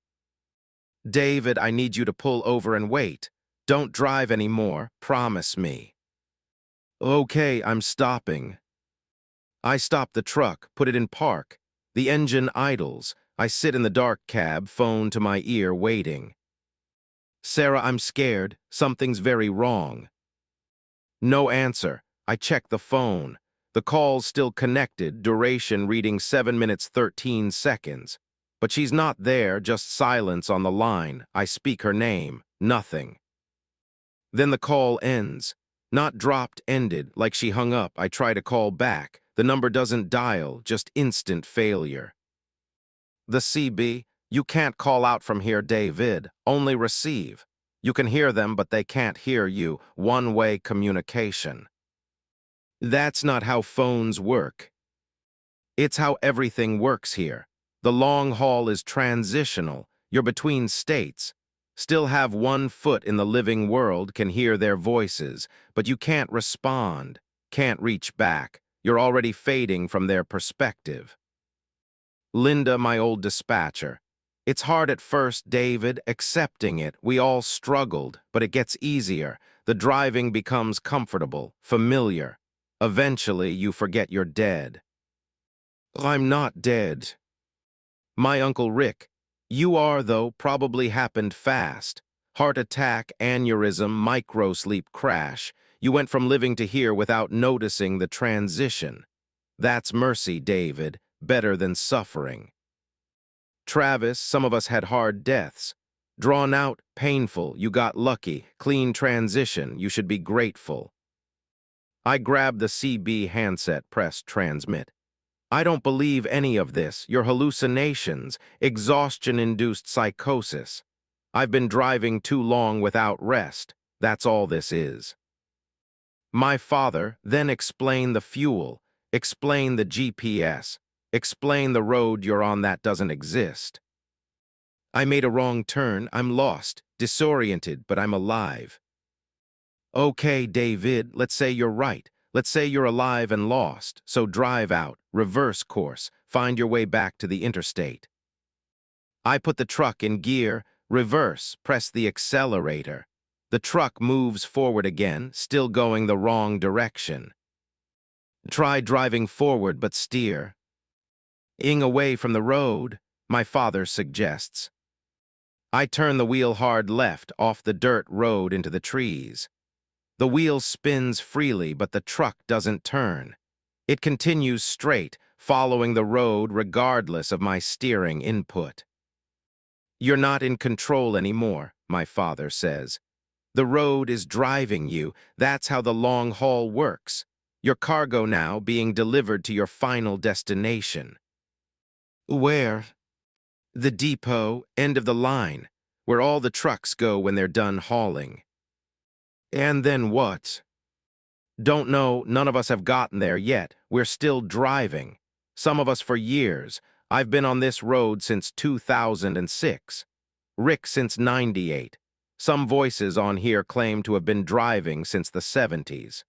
David, I need you to pull over and wait. Don't drive anymore, promise me. Okay, I'm stopping. I stop the truck, put it in park. The engine idles. I sit in the dark cab, phone to my ear, waiting. Sarah, I'm scared. Something's very wrong. No answer. I check the phone. The call's still connected, duration reading 7 minutes 13 seconds. But she's not there, just silence on the line. I speak her name. Nothing. Then the call ends. Not dropped, ended, like she hung up. I try to call back. The number doesn't dial, just instant failure. The CB, you can't call out from here, David. Only receive. You can hear them, but they can't hear you. One-way communication. That's not how phones work. It's how everything works here. The long haul is transitional. You're between states. Still have one foot in the living world, can hear their voices, but you can't respond, can't reach back. You're already fading from their perspective. Linda, my old dispatcher. It's hard at first, David, accepting it. We all struggled, but it gets easier. The driving becomes comfortable, familiar. Eventually, you forget you're dead. I'm not dead. My Uncle Rick. You are, though, probably happened fast. Heart attack, aneurysm, micro-sleep crash. You went from living to here without noticing the transition. That's mercy, David, better than suffering. Travis, some of us had hard deaths. Drawn out, painful, you got lucky, clean transition, you should be grateful. I grabbed the CB handset, pressed transmit. I don't believe any of this, your hallucinations, exhaustion-induced psychosis. I've been driving too long without rest, that's all this is. My father then explained the fuel, explain the GPS, explain the road you're on that doesn't exist. I made a wrong turn, I'm lost, disoriented, but I'm alive. Okay, David, let's say you're right. Let's say you're alive and lost, so drive out, reverse course, find your way back to the interstate. I put the truck in gear, reverse, press the accelerator. The truck moves forward again, still going the wrong direction. Try driving forward but steer. Ing away from the road, my father suggests. I turn the wheel hard left off the dirt road into the trees. The wheel spins freely, but the truck doesn't turn. It continues straight, following the road regardless of my steering input. You're not in control anymore, my father says. The road is driving you. That's how the long haul works. Your cargo now being delivered to your final destination. Where? The depot, end of the line, where all the trucks go when they're done hauling. And then what? Don't know, none of us have gotten there yet. We're still driving. Some of us for years. I've been on this road since 2006. Rick since '98. Some voices on here claim to have been driving since the '70s.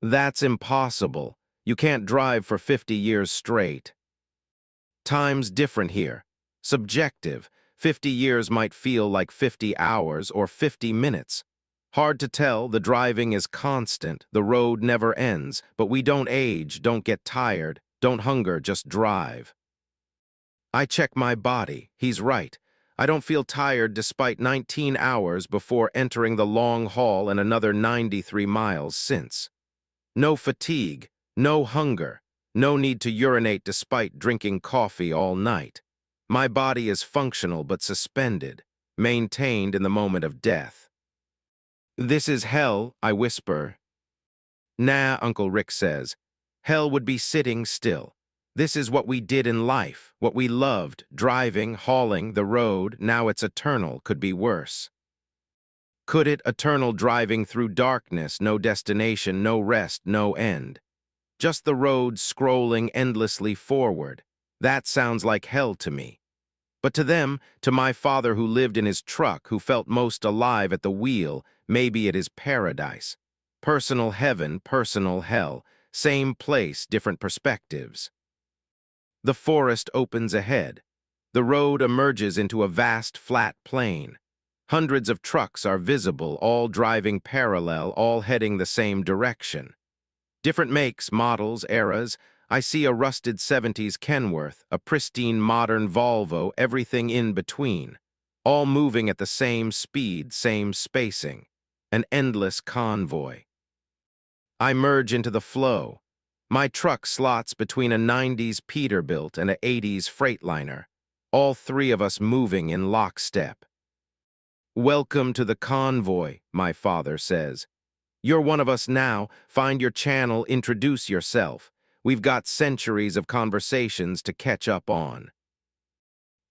That's impossible. You can't drive for 50 years straight. Time's different here. Subjective. 50 years might feel like 50 hours or 50 minutes. Hard to tell, the driving is constant, the road never ends, but we don't age, don't get tired, don't hunger, just drive. I check my body. He's right. I don't feel tired despite 19 hours before entering the long haul and another 93 miles since. No fatigue, no hunger, no need to urinate despite drinking coffee all night. My body is functional but suspended, maintained in the moment of death. This is hell, I whisper. Nah, Uncle Rick says. Hell would be sitting still. This is what we did in life, what we loved, driving, hauling, the road, now it's eternal, could be worse. Could it, eternal driving through darkness, no destination, no rest, no end? Just the road scrolling endlessly forward. That sounds like hell to me. But to them, to my father who lived in his truck, who felt most alive at the wheel, maybe it is paradise. Personal heaven, personal hell. Same place, different perspectives. The forest opens ahead. The road emerges into a vast, flat plain. Hundreds of trucks are visible, all driving parallel, all heading the same direction. Different makes, models, eras. I see a rusted '70s Kenworth, a pristine modern Volvo, everything in between. All moving at the same speed, same spacing. An endless convoy. I merge into the flow. My truck slots between a '90s Peterbilt and a '80s Freightliner. All three of us moving in lockstep. Welcome to the convoy, my father says. You're one of us now. Find your channel, introduce yourself. We've got centuries of conversations to catch up on.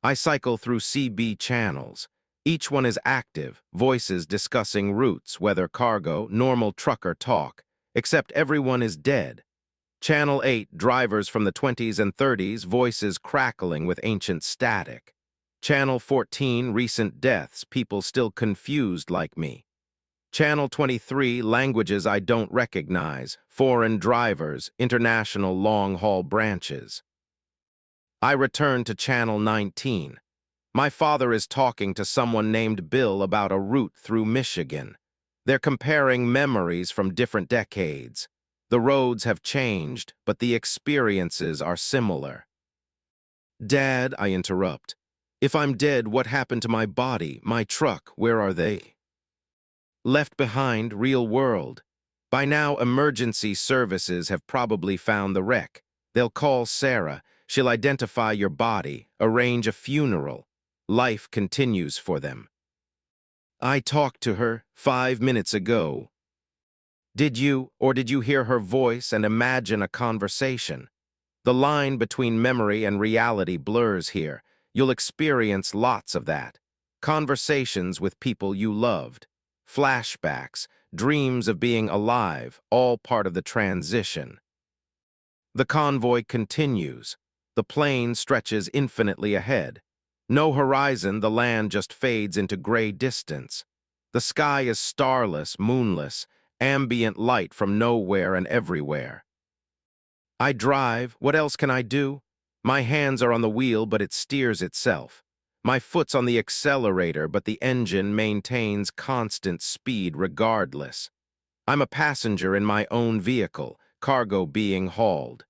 I cycle through CB channels. Each one is active, voices discussing routes, weather, cargo, normal trucker talk, except everyone is dead. Channel 8, drivers from the 20s and 30s, voices crackling with ancient static. Channel 14, recent deaths, people still confused like me. Channel 23, languages I don't recognize, foreign drivers, international long-haul branches. I return to Channel 19. My father is talking to someone named Bill about a route through Michigan. They're comparing memories from different decades. The roads have changed, but the experiences are similar. Dad, I interrupt. If I'm dead, what happened to my body, my truck, where are they? Left behind, real world. By now, emergency services have probably found the wreck. They'll call Sarah. She'll identify your body, arrange a funeral. Life continues for them. I talked to her 5 minutes ago. Did you hear her voice and imagine a conversation? The line between memory and reality blurs here. You'll experience lots of that. Conversations with people you loved. Flashbacks, dreams of being alive, all part of the transition. The convoy continues. The plain stretches infinitely ahead. No horizon, the land just fades into gray distance. The sky is starless, moonless, ambient light from nowhere and everywhere. I drive. What else can I do? My hands are on the wheel, but it steers itself. My foot's on the accelerator, but the engine maintains constant speed regardless. I'm a passenger in my own vehicle, cargo being hauled.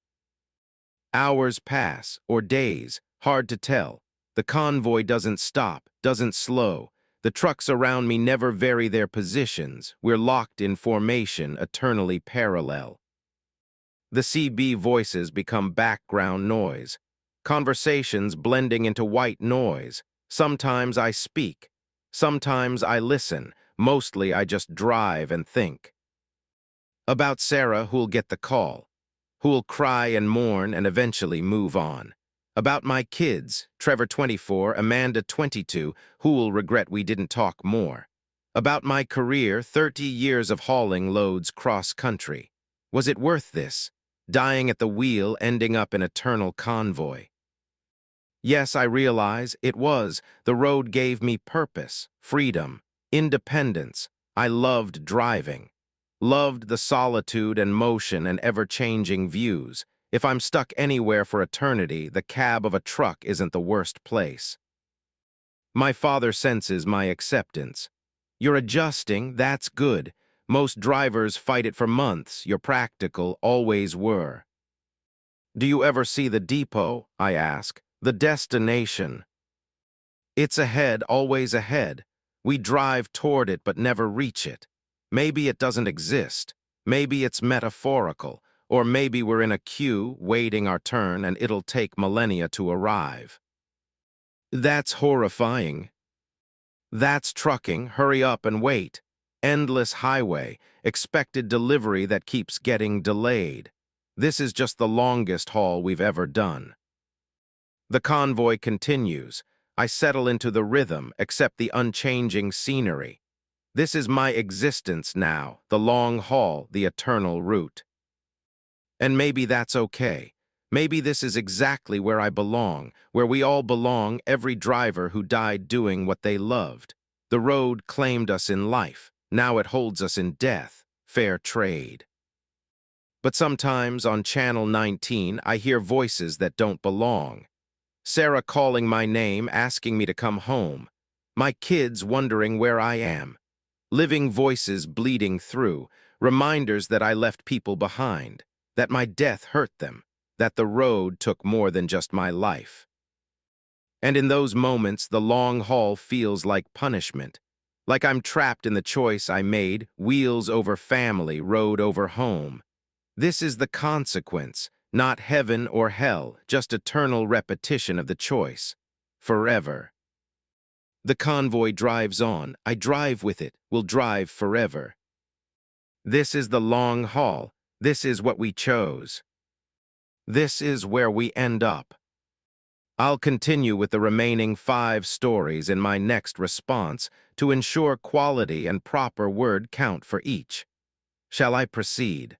Hours pass, or days, hard to tell. The convoy doesn't stop, doesn't slow. The trucks around me never vary their positions. We're locked in formation, eternally parallel. The CB voices become background noise. Conversations blending into white noise. Sometimes I speak. Sometimes I listen. Mostly I just drive and think. About Sarah, who'll get the call, who'll cry and mourn and eventually move on. About my kids, Trevor 24, Amanda 22, who'll regret we didn't talk more. About my career, 30 years of hauling loads cross-country. Was it worth this? Dying at the wheel, ending up in eternal convoy. Yes, I realize it was. The road gave me purpose, freedom, independence. I loved driving. Loved the solitude and motion and ever-changing views. If I'm stuck anywhere for eternity, the cab of a truck isn't the worst place. My father senses my acceptance. You're adjusting, that's good. Most drivers fight it for months. You're practical, always were. Do you ever see the depot? I ask. The destination. It's ahead, always ahead. We drive toward it but never reach it. Maybe it doesn't exist. Maybe it's metaphorical. Or maybe we're in a queue, waiting our turn, and it'll take millennia to arrive. That's horrifying. That's trucking, hurry up and wait. Endless highway, expected delivery that keeps getting delayed. This is just the longest haul we've ever done. The convoy continues. I settle into the rhythm, accept the unchanging scenery. This is my existence now, the long haul, the eternal route. And maybe that's okay. Maybe this is exactly where I belong, where we all belong, every driver who died doing what they loved. The road claimed us in life. Now it holds us in death. Fair trade. But sometimes on Channel 19, I hear voices that don't belong. Sarah calling my name, asking me to come home. My kids wondering where I am. Living voices bleeding through, reminders that I left people behind, that my death hurt them, that the road took more than just my life. And in those moments, the long haul feels like punishment, like I'm trapped in the choice I made, wheels over family, road over home. This is the consequence, not heaven or hell, just eternal repetition of the choice. Forever. The convoy drives on. I drive with it. We'll drive forever. This is the long haul. This is what we chose. This is where we end up. I'll continue with the remaining 5 stories in my next response to ensure quality and proper word count for each. Shall I proceed?